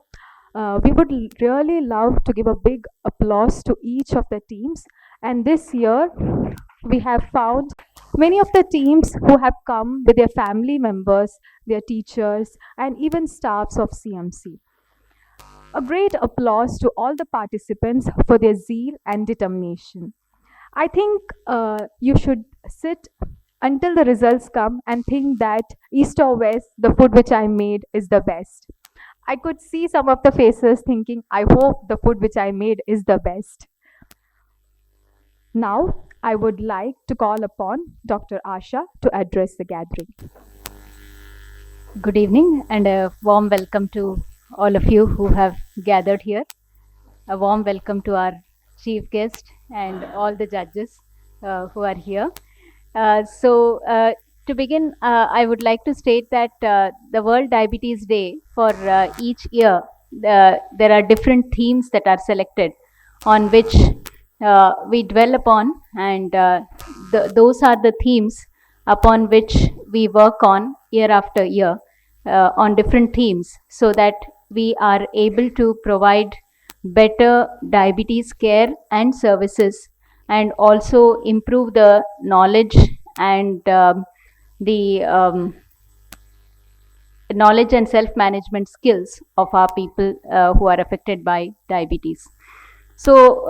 We would really love to give a big applause to each of the teams, and this year we have found many of the teams who have come with their family members, their teachers, and even staffs of CMC. A great applause to all the participants for their zeal and determination. I think you should sit until the results come and think that east or west, the food which I made is the best. I could see some of the faces thinking, I hope the food which I made is the best. Now, I would like to call upon Dr. Asha to address the gathering. Good evening and a warm welcome to all of you who have gathered here. A warm welcome to our chief guest and all the judges who are here. To begin, I would like to state that the World Diabetes Day for each year, there are different themes that are selected on which we dwell upon, and those are the themes upon which we work on year after year on different themes, so that we are able to provide better diabetes care and services and also improve the knowledge and the knowledge and self-management skills of our people who are affected by diabetes. So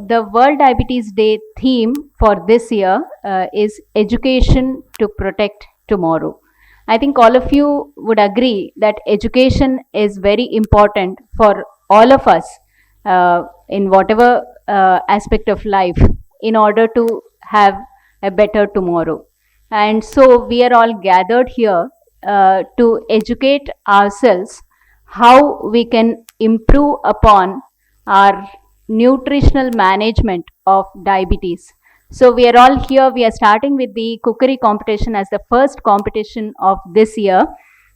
the World Diabetes Day theme for this year is Education to Protect Tomorrow. I think all of you would agree that education is very important for all of us in whatever aspect of life in order to have a better tomorrow. And so we are all gathered here to educate ourselves how we can improve upon our nutritional management of diabetes. So we are all here, we are starting with the cookery competition as the first competition of this year,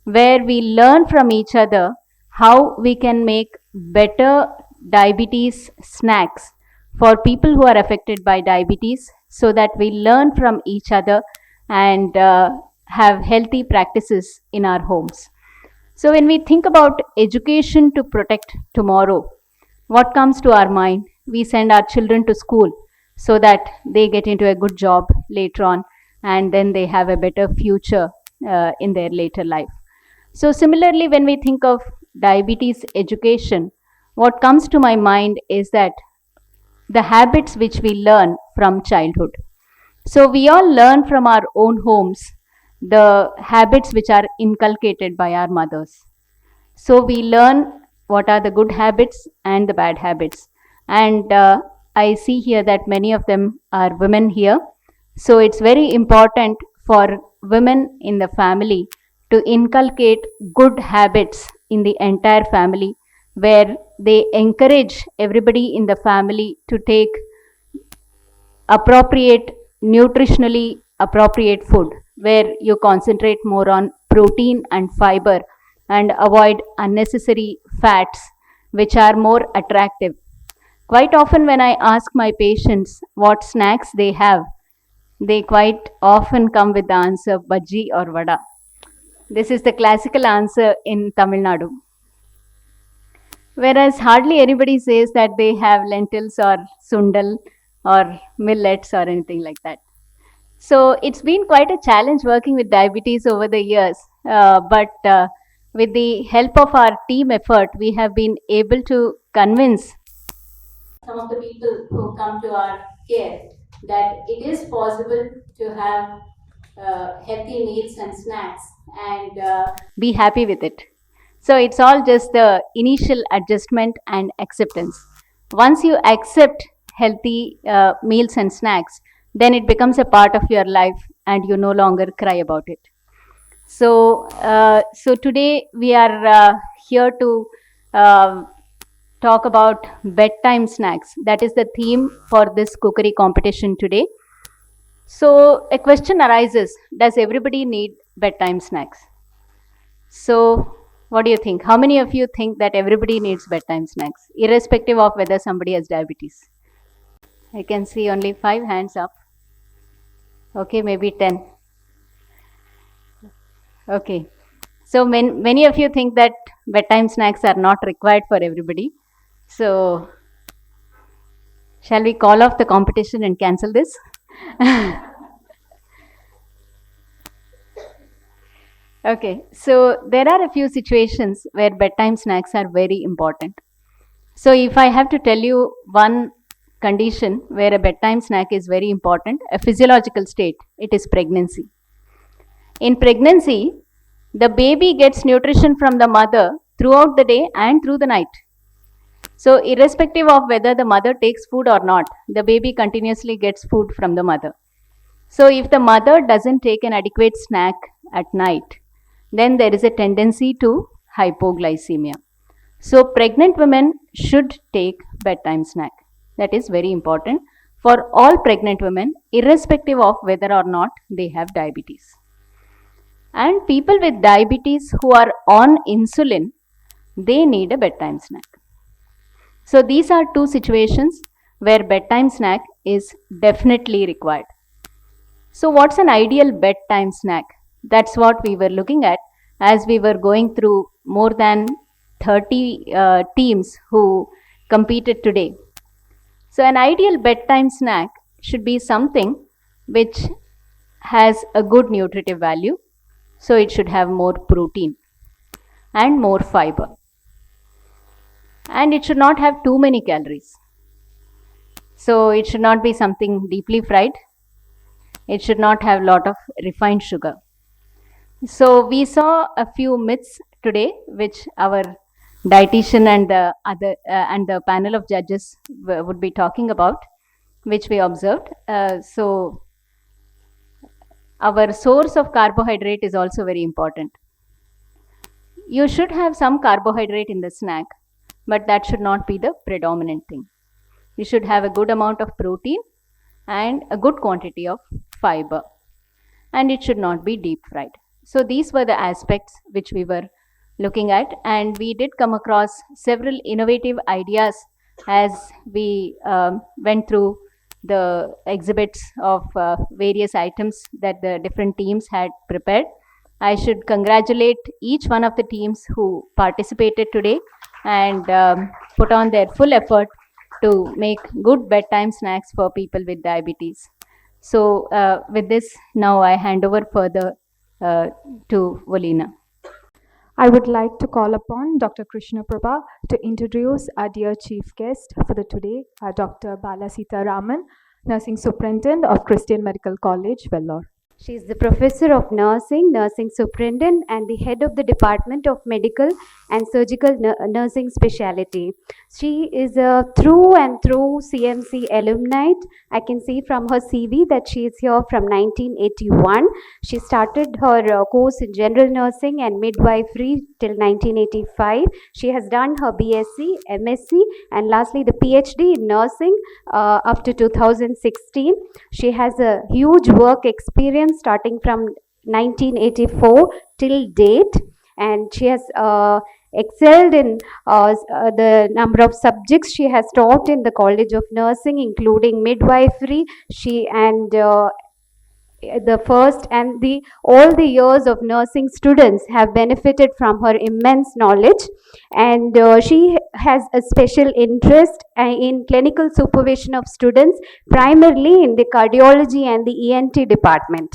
where we learn from each other how we can make better diabetes snacks for people who are affected by diabetes, so that we learn from each other and have healthy practices in our homes. So when we think about education to protect tomorrow, what comes to our mind? We send our children to school so that they get into a good job later on and then they have a better future in their later life. So similarly, when we think of diabetes education, what comes to my mind is that the habits which we learn from childhood. So we all learn from our own homes the habits which are inculcated by our mothers. So we learn what are the good habits and the bad habits. And I see here that many of them are women here. So it's very important for women in the family to inculcate good habits in the entire family, where they encourage everybody in the family to take appropriate, nutritionally appropriate food, where you concentrate more on protein and fiber and avoid unnecessary fats which are more attractive. Quite often when I ask my patients what snacks they have, they quite often come with the answer bhaji or vada. This is the classical answer in Tamil Nadu. Whereas hardly anybody says that they have lentils or sundal or millets or anything like that. So it's been quite a challenge working with diabetes over the years, but with the help of our team effort, we have been able to convince some of the people who come to our care that it is possible to have healthy meals and snacks and be happy with it. So it's all just the initial adjustment and acceptance. Once you accept healthy meals and snacks, then it becomes a part of your life and you no longer cry about it. So, so today we are here to talk about bedtime snacks. That is the theme for this cookery competition today. So a question arises, does everybody need bedtime snacks? So what do you think? How many of you think that everybody needs bedtime snacks, irrespective of whether somebody has diabetes? I can see only 5 hands up. Okay, maybe 10. Okay. So many of you think that bedtime snacks are not required for everybody. So shall we call off the competition and cancel this? Okay, so there are a few situations where bedtime snacks are very important. So if I have to tell you one condition where a bedtime snack is very important, a physiological state, it is pregnancy. In pregnancy, the baby gets nutrition from the mother throughout the day and through the night. So irrespective of whether the mother takes food or not, the baby continuously gets food from the mother. So if the mother doesn't take an adequate snack at night, then there is a tendency to hypoglycemia. So pregnant women should take bedtime snack. That is very important for all pregnant women, irrespective of whether or not they have diabetes. And people with diabetes who are on insulin, they need a bedtime snack. So these are two situations where bedtime snack is definitely required. So what's an ideal bedtime snack? That's what we were looking at as we were going through more than 30 teams who competed today. So an ideal bedtime snack should be something which has a good nutritive value. So it should have more protein and more fiber. And it should not have too many calories. So it should not be something deeply fried. It should not have a lot of refined sugar. So we saw a few myths today, which our dietitian and the other and the panel of judges would be talking about, which we observed. So our source of carbohydrate is also very important. You should have some carbohydrate in the snack, but that should not be the predominant thing. You should have a good amount of protein and a good quantity of fiber, and it should not be deep fried. So these were the aspects which we were looking at, and we did come across several innovative ideas as we went through the exhibits of various items that the different teams had prepared. I should congratulate each one of the teams who participated today and put on their full effort to make good bedtime snacks for people with diabetes. So with this, now I hand over further to Volina. I would like to call upon Dr. Krishna Prabha to introduce our dear chief guest for the today, Dr. Bala Seetharaman, Nursing Superintendent of Christian Medical College, Vellore. She is the Professor of Nursing, Nursing Superintendent, and the Head of the Department of Medical and Surgical Nursing Specialty. She is a through and through CMC alumni. I can see from her CV that she is here from 1981. She started her course in General Nursing and Midwifery till 1985. She has done her BSc, MSc, and lastly the PhD in Nursing up to 2016. She has a huge work experience starting from 1984 till date, and she has excelled in the number of subjects she has taught in the College of Nursing, including midwifery. She and the first and the all the years of nursing students have benefited from her immense knowledge, and she has a special interest in clinical supervision of students, primarily in the cardiology and the ENT department.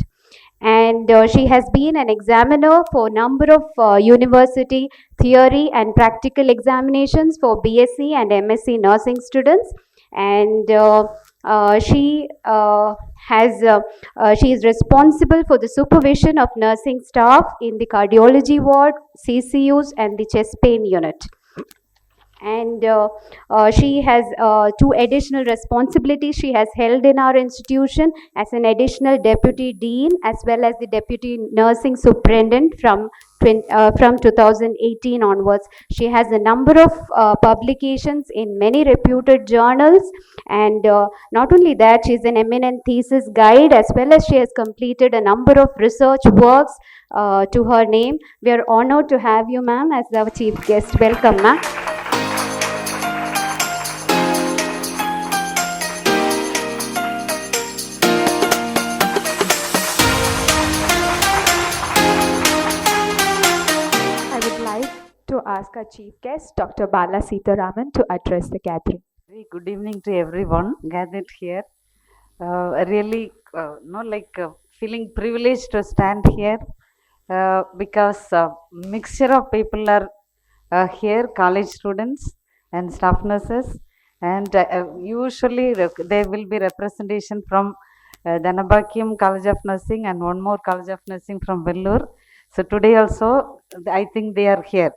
And she has been an examiner for a number of university theory and practical examinations for BSc and MSc nursing students. And She is responsible for the supervision of nursing staff in the cardiology ward, CCUs, and the chest pain unit. And she has two additional responsibilities she has held in our institution as an additional deputy dean as well as the deputy nursing superintendent from 2018 onwards. She has a number of publications in many reputed journals, and not only that, she is an eminent thesis guide as well as she has completed a number of research works to her name. We are honored to have you, ma'am, as our chief guest. Welcome, ma'am. To ask our chief guest, Dr. Bala Seetharaman, to address the gathering. Very good evening to everyone gathered here. Really, feeling privileged to stand here because mixture of people are here, college students and staff nurses, and usually there will be representation from Danabakim College of Nursing and one more College of Nursing from Vellore. So today also, I think they are here.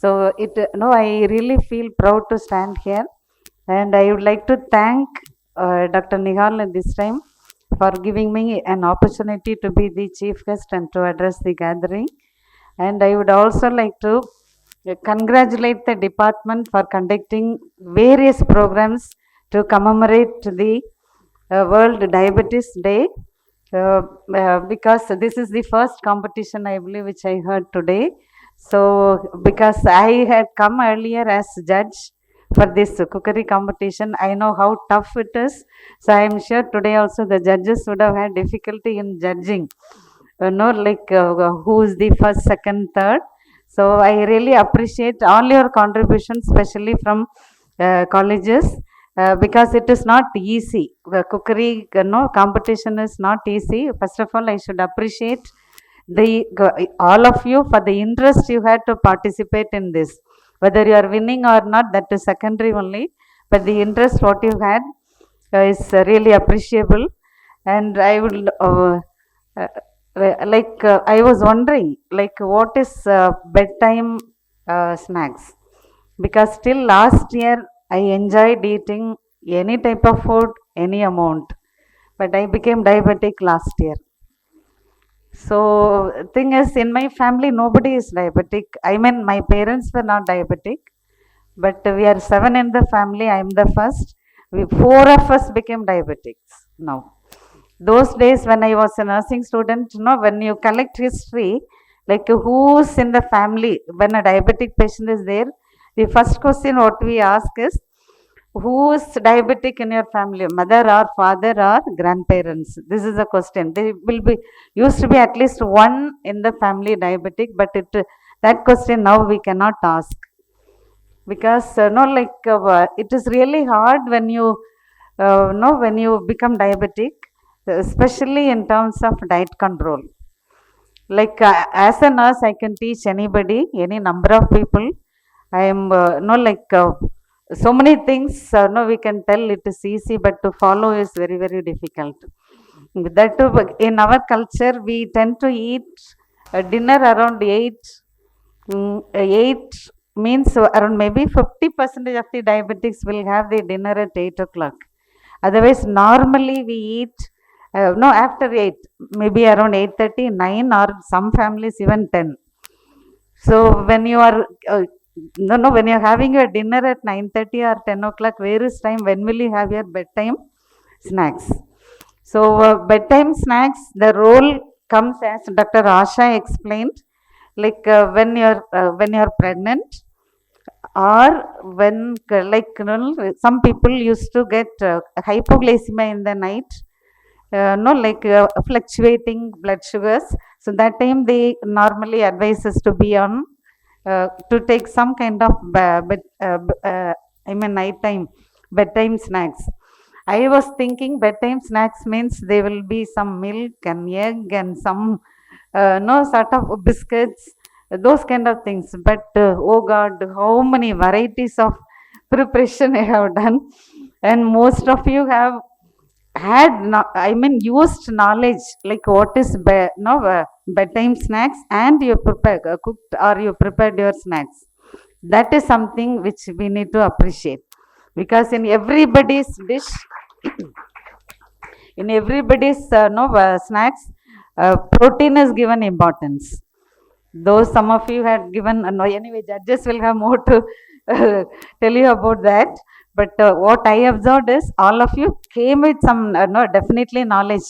So I really feel proud to stand here, and I would like to thank Dr. Nihal at this time for giving me an opportunity to be the chief guest and to address the gathering. And I would also like to congratulate the department for conducting various programs to commemorate the World Diabetes Day, because this is the first competition, I believe, which I heard today. So, because I had come earlier as judge for this cookery competition, I know how tough it is. So, I am sure today also the judges would have had difficulty in judging, who is the first, second, third. So, I really appreciate all your contributions, especially from colleges, because it is not easy. The cookery competition is not easy. First of all, I should appreciate all of you for the interest you had to participate in this. Whether you are winning or not, that is secondary only, but the interest what you had is really appreciable. And I would I was wondering what is bedtime snacks, because till last year I enjoyed eating any type of food, any amount, but I became diabetic last year. So thing is, in my family nobody is diabetic. I mean, my parents were not diabetic, but we are 7 in the family. I am the first. 4 of us became diabetics now. Those days when I was a nursing student, when you collect history, who's in the family, when a diabetic patient is there, the first question what we ask is, who is diabetic in your family, mother or father or grandparents? This is a question. There will be used to be at least one in the family diabetic, but that question now we cannot ask, because it is really hard when you when you become diabetic, especially in terms of diet control. As a nurse, I can teach anybody, any number of people. I am so many things, we can tell it is easy, but to follow is very, very difficult. That too, in our culture, we tend to eat dinner around 8. 8 means around maybe 50% of the diabetics will have the dinner at 8 o'clock. Otherwise, normally we eat, after 8, maybe around 8:30, 9, or some families even 10. So when you are when you're having your dinner at 9:30 or 10 o'clock, where is time? When will you have your bedtime snacks? So bedtime snacks, the role comes as Dr. Asha explained, when you're pregnant, or when some people used to get hypoglycemia in the night, fluctuating blood sugars. So that time they normally advise us to be on to take some kind of nighttime bedtime snacks. I was thinking bedtime snacks means there will be some milk and egg and some sort of biscuits, those kind of things. But oh God, how many varieties of preparation I have done, and most of you have had used knowledge like what is bedtime snacks, and you prepare cooked or you prepared your snacks. That is something which we need to appreciate, because in everybody's dish in everybody's snacks, protein is given importance. Though some of you had given, no, anyway, judges will have more to tell you about that. But what I observed is all of you came with some definitely knowledge.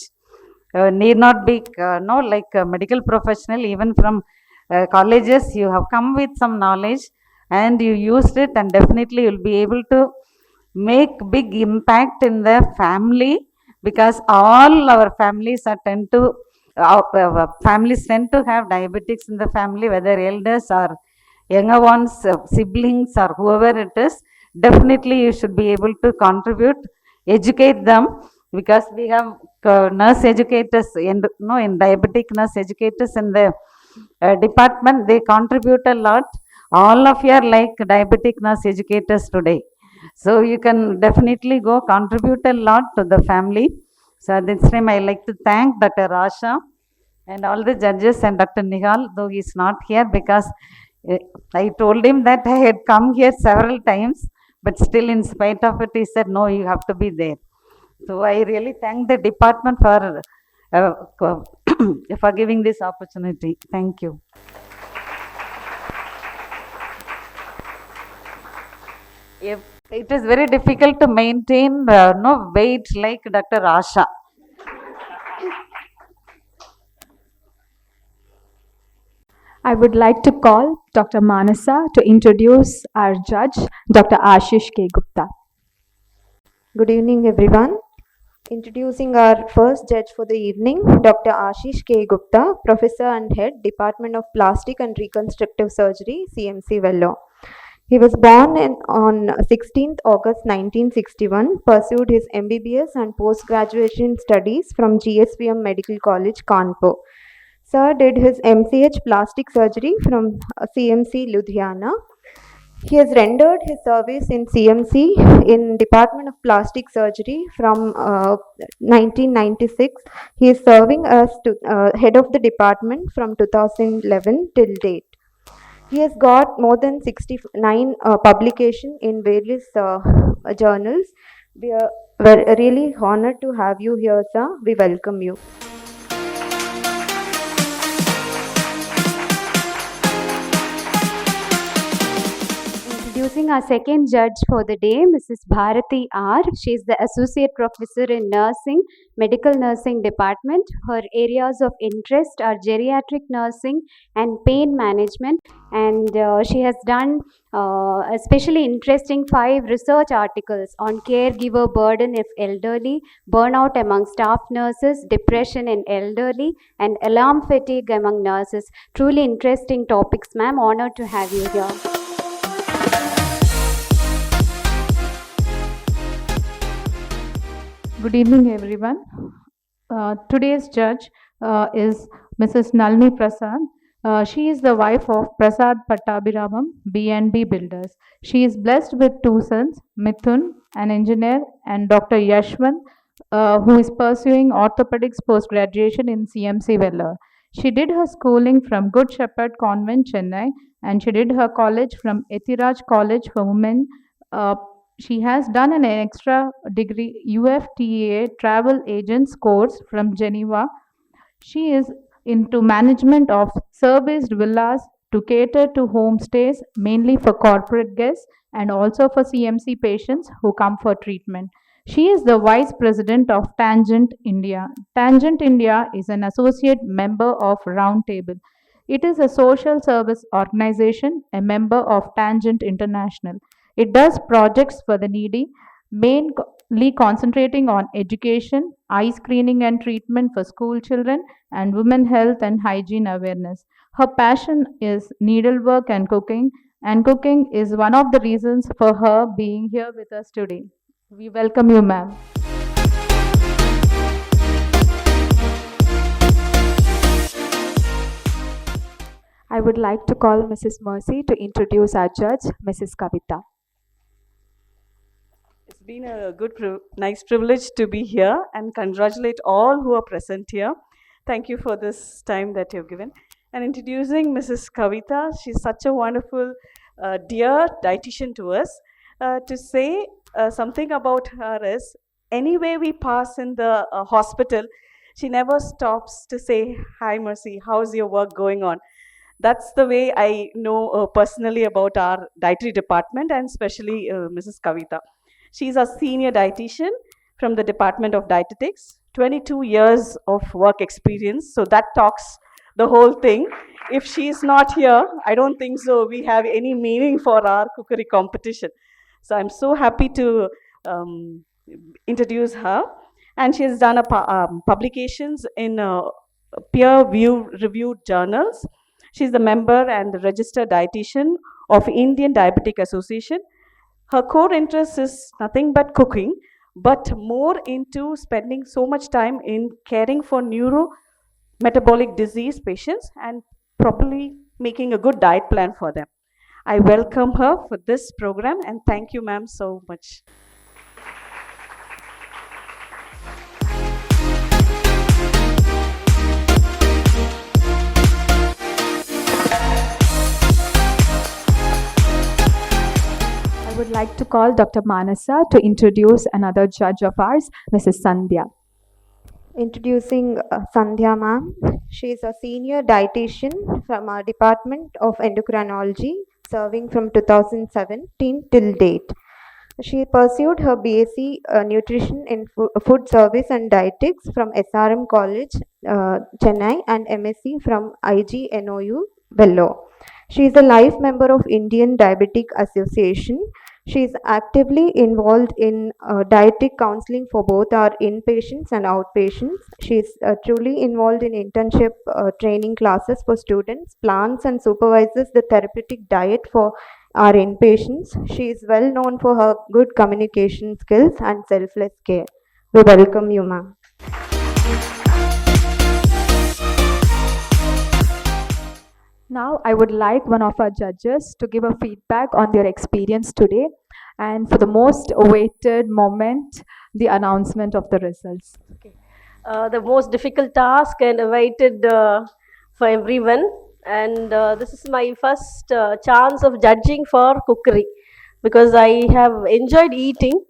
Need not be like a medical professional, even from colleges you have come with some knowledge and you used it, and definitely you'll be able to make big impact in the family, because all our families are tend to families tend to have diabetics in the family, whether elders or younger ones, siblings or whoever it is. Definitely you should be able to contribute, educate them, because we have nurse educators in diabetic nurse educators in the department. They contribute a lot. All of you are like diabetic nurse educators today, so you can definitely go contribute a lot to the family. So at this time I like to thank Dr. Asha and all the judges and Dr. Nihal, though he is not here, because I told him that I had come here several times, but still in spite of it he said no, you have to be there. So I really thank the department for for giving this opportunity. Thank you. It is very difficult to maintain weight like Dr. Asha. I would like to call Dr. Manasa to introduce our judge, Dr. Ashish K. Gupta. Good evening, everyone. Introducing our first judge for the evening, Dr. Ashish K. Gupta, Professor and Head, Department of Plastic and Reconstructive Surgery, CMC Vellore. He was born on 16th August 1961, pursued his MBBS and post-graduation studies from GSVM Medical College, Kanpur. Sir did his MCH Plastic Surgery from CMC Ludhiana. He has rendered his service in CMC in Department of Plastic Surgery from 1996. He is serving as head of the department from 2011 till date. He has got more than 69 publications in various journals. We are really honored to have you here, sir. We welcome you. Introducing our second judge for the day, Mrs Bharati R. She is the Associate Professor in Nursing, Medical Nursing Department. Her areas of interest are geriatric nursing and pain management, and she has done especially interesting 5 research articles on caregiver burden if elderly, burnout among staff nurses, depression in elderly, and alarm fatigue among nurses. Truly interesting topics, ma'am. Honored to have you here. Good evening, everyone. Today's judge is Mrs. Nalini Prasad. She is the wife of Prasad Pattabhiramam, B&B Builders. She is blessed with 2 sons, Mithun, an engineer, and Dr. Yashwant, who is pursuing orthopedics post-graduation in CMC Vellore. She did her schooling from Good Shepherd Convent, Chennai, and she did her college from Ethiraj College for Women. She has done an extra degree UFTA Travel Agents course from Geneva. She is into management of serviced villas to cater to homestays, mainly for corporate guests and also for CMC patients who come for treatment. She is the Vice President of Tangent India. Tangent India is an associate member of Roundtable. It is a social service organization, a member of Tangent International. It does projects for the needy, mainly concentrating on education, eye screening and treatment for school children, and women health and hygiene awareness. Her passion is needlework and cooking is one of the reasons for her being here with us today. We welcome you, ma'am. I would like to call Mrs. Mercy to introduce our judge, Mrs. Kavitha. been a nice privilege to be here and congratulate all who are present here. Thank you for this time that you've given. And introducing Mrs. Kavitha, she's such a wonderful, dear dietitian to us. To say something about her is, anyway we pass in the hospital, she never stops to say, "Hi Mercy, how's your work going on?" That's the way I know personally about our dietary department, and especially Mrs. Kavitha. She's a senior dietitian from the Department of Dietetics, 22 years of work experience. So that talks the whole thing. If she's not here, I don't think so we have any meaning for our cookery competition. So I'm so happy to introduce her. And she has done publications in peer-reviewed journals. She's the member and the registered dietitian of Indian Diabetic Association. Her core interest is nothing but cooking, but more into spending so much time in caring for neurometabolic disease patients and probably making a good diet plan for them. I welcome her for this program, and thank you, ma'am, so much. I would like to call Dr. Manasa to introduce another judge of ours, Mrs. Sandhya. Introducing Sandhya ma'am. She is a senior dietitian from our Department of Endocrinology, serving from 2017 till date. She pursued her BSc Nutrition in Food Service and Dietetics from SRM College, Chennai, and MSc from IGNOU, Vellore. She is a life member of Indian Diabetic Association. She is actively involved in dietetic counseling for both our inpatients and outpatients. She is truly involved in internship training classes for students, plans and supervises the therapeutic diet for our inpatients. She is well known for her good communication skills and selfless care. We welcome you, ma'am. Now, I would like one of our judges to give a feedback on their experience today, and for the most awaited moment, the announcement of the results. Okay. The most difficult task and awaited for everyone, and this is my first chance of judging for cookery, because I have enjoyed eating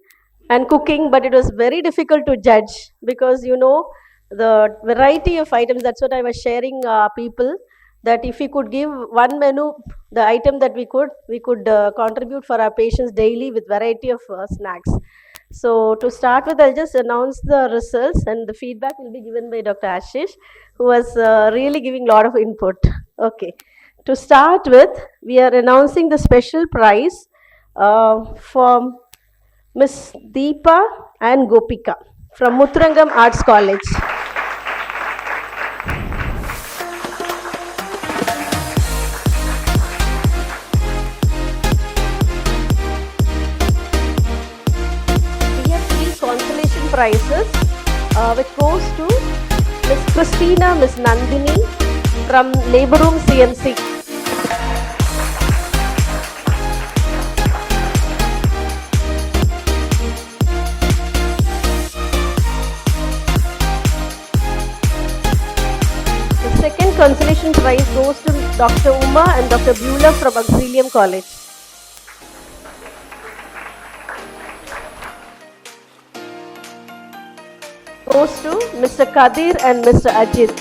and cooking, but it was very difficult to judge because, you know, the variety of items. That's what I was sharing people, that if we could give one menu, the item that we could contribute for our patients daily with variety of snacks. So to start with, I'll just announce the results, and the feedback will be given by Dr. Ashish, who was really giving a lot of input. Okay. To start with, we are announcing the special prize for Miss Deepa and Gopika from Muthurangam Arts College. Prizes, which goes to Miss Christina, Miss Nandini from Labor Room CMC. The second consolation prize goes to Dr. Uma and Dr. Bala from Auxilium College. Goes to Mr. Kadir and Mr. Ajit.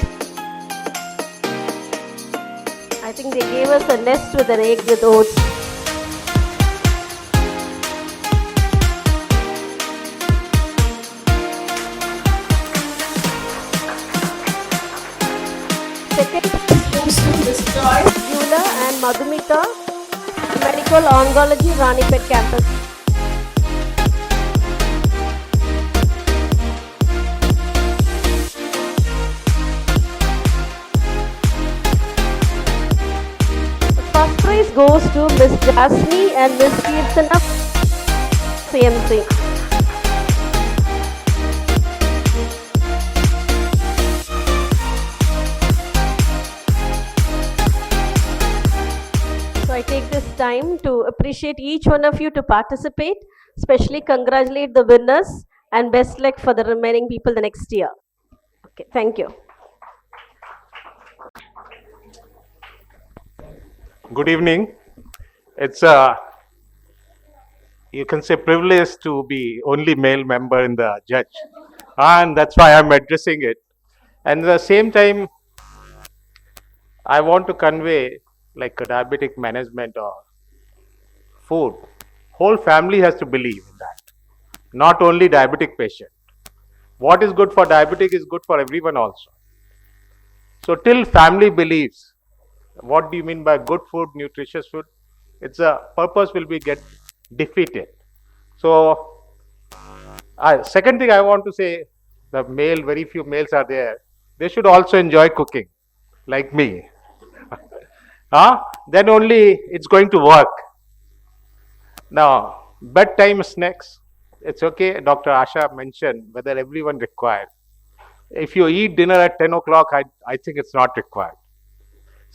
I think they gave us a nest with an egg with oats. Second goes to Ms. Joyce Bula and Madhumita, Medical Oncology, Ranipet Campus. Prize goes to Miss Jasmine and Miss Kirtana, CMC. So I take this time to appreciate each one of you to participate. especially congratulate the winners and best luck for the remaining people the next year. Okay, thank you. Good evening. It's you can say privilege to be only male member in the judge, and that's why I'm addressing it. And at the same time, I want to convey like a diabetic management or food. Whole family has to believe in that, not only diabetic patient. What is good for diabetic is good for everyone also. So till family believes, what do you mean by good food, nutritious food? It's a purpose will be get defeated. So second thing I want to say, the male, very few males are there. They should also enjoy cooking, like me. Then only it's going to work. Now, bedtime snacks, it's okay. Dr. Asha mentioned whether everyone required. If you eat dinner at 10 o'clock, I think it's not required.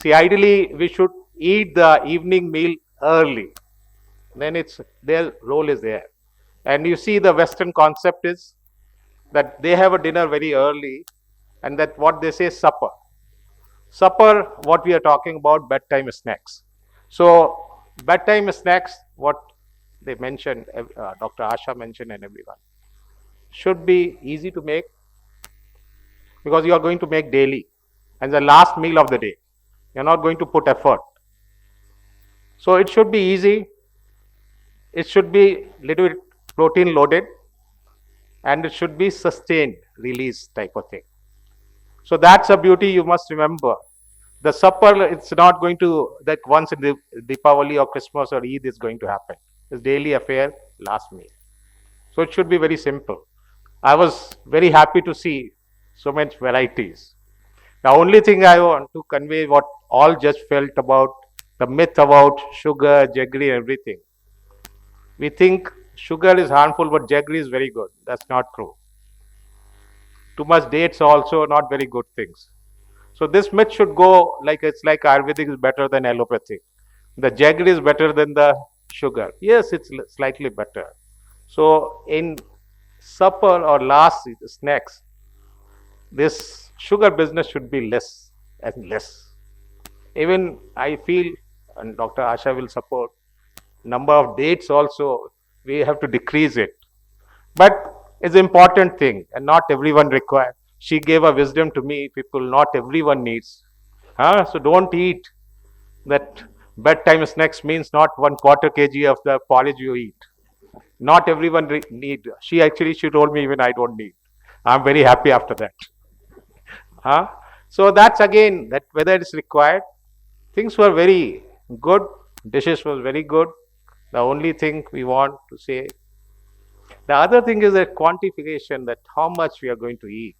See, ideally, we should eat the evening meal early. Then it's their role is there. And you see the Western concept is that they have a dinner very early and that what they say supper. Supper, what we are talking about, bedtime snacks. So bedtime snacks, what they mentioned, Dr. Asha mentioned and everyone, should be easy to make because you are going to make daily and the last meal of the day. You are not going to put effort. So it should be easy. It should be little bit protein loaded and it should be sustained release type of thing. So that's a beauty you must remember. The supper, it's not going to, that once in the Deepavali or Christmas or Eid is going to happen. It's daily affair, last meal. So it should be very simple. I was very happy to see so much varieties. The only thing I want to convey what all just felt about the myth about sugar, jaggery and everything. We think sugar is harmful but jaggery is very good. That's not true. Too much dates also not very good things. So this myth should go like it's like Ayurvedic is better than allopathic. The jaggery is better than the sugar. Yes, it's slightly better. So in supper or last snacks, this sugar business should be less and less. Even I feel, and Dr. Asha will support, number of dates also, we have to decrease it. But it's an important thing and not everyone requires. She gave a wisdom to me, people, not everyone needs. So don't eat that bedtime snacks means not 1/4 kg of the porridge you eat. Not everyone need. She told me even I don't need. I'm very happy after that. So that's again, that whether it's required, things were very good, dishes was very good. The only thing we want to say, the other thing is that quantification, that how much we are going to eat.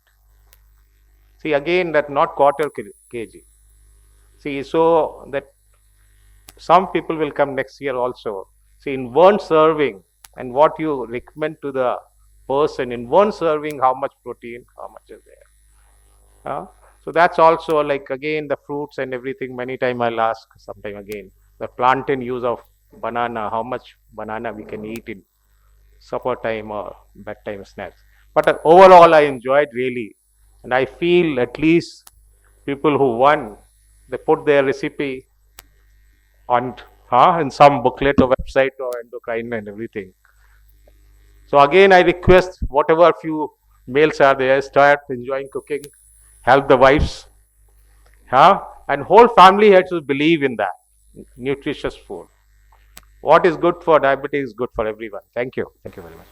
See again that not 1/4 kg. See, so that some people will come next year also. See, in one serving and what you recommend to the person in one serving, how much protein, how much is there. So that's also like again the fruits and everything. Many times I'll ask, sometime again, the plantain use of banana, how much banana we can eat in supper time or bedtime snacks. But overall I enjoyed really, and I feel at least people who won, they put their recipe on in some booklet or website or endocrine and everything. So again I request whatever few males are there, start enjoying cooking, help the wives, and whole family has to believe in that nutritious food. What is good for diabetes is good for everyone. Thank you. Thank you very much.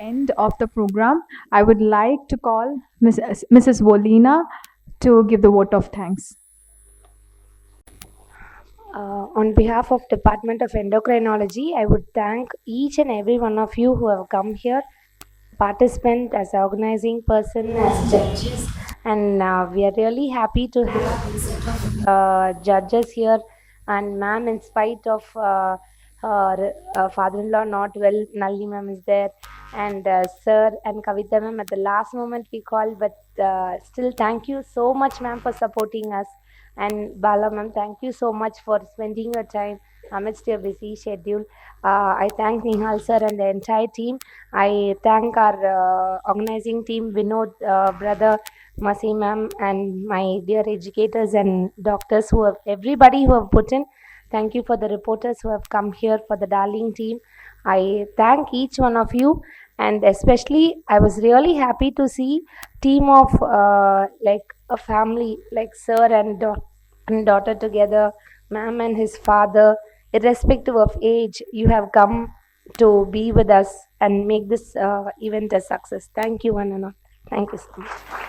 End of the program, I would like to call Mrs. Volina to give the vote of thanks. On behalf of Department of Endocrinology, I would thank each and every one of you who have come here, participant as organizing person, as judges, and we are really happy to have judges here. And ma'am, in spite of her father-in-law not well, Nalini ma'am is there, and sir and Kavitha ma'am at the last moment we called, but still thank you so much ma'am for supporting us. And Bala ma'am, thank you so much for spending your time amidst your busy schedule. I thank Nihal sir and the entire team. I thank our organizing team, Vinod brother, Masi ma'am, and my dear educators and doctors who have, everybody who have put in. Thank you for the reporters who have come here, for the darling team. I thank each one of you, and especially I was really happy to see team of like a family, like sir and daughter together, ma'am and his father, irrespective of age. You have come to be with us and make this event a success. Thank you, one and all. Thank you so much.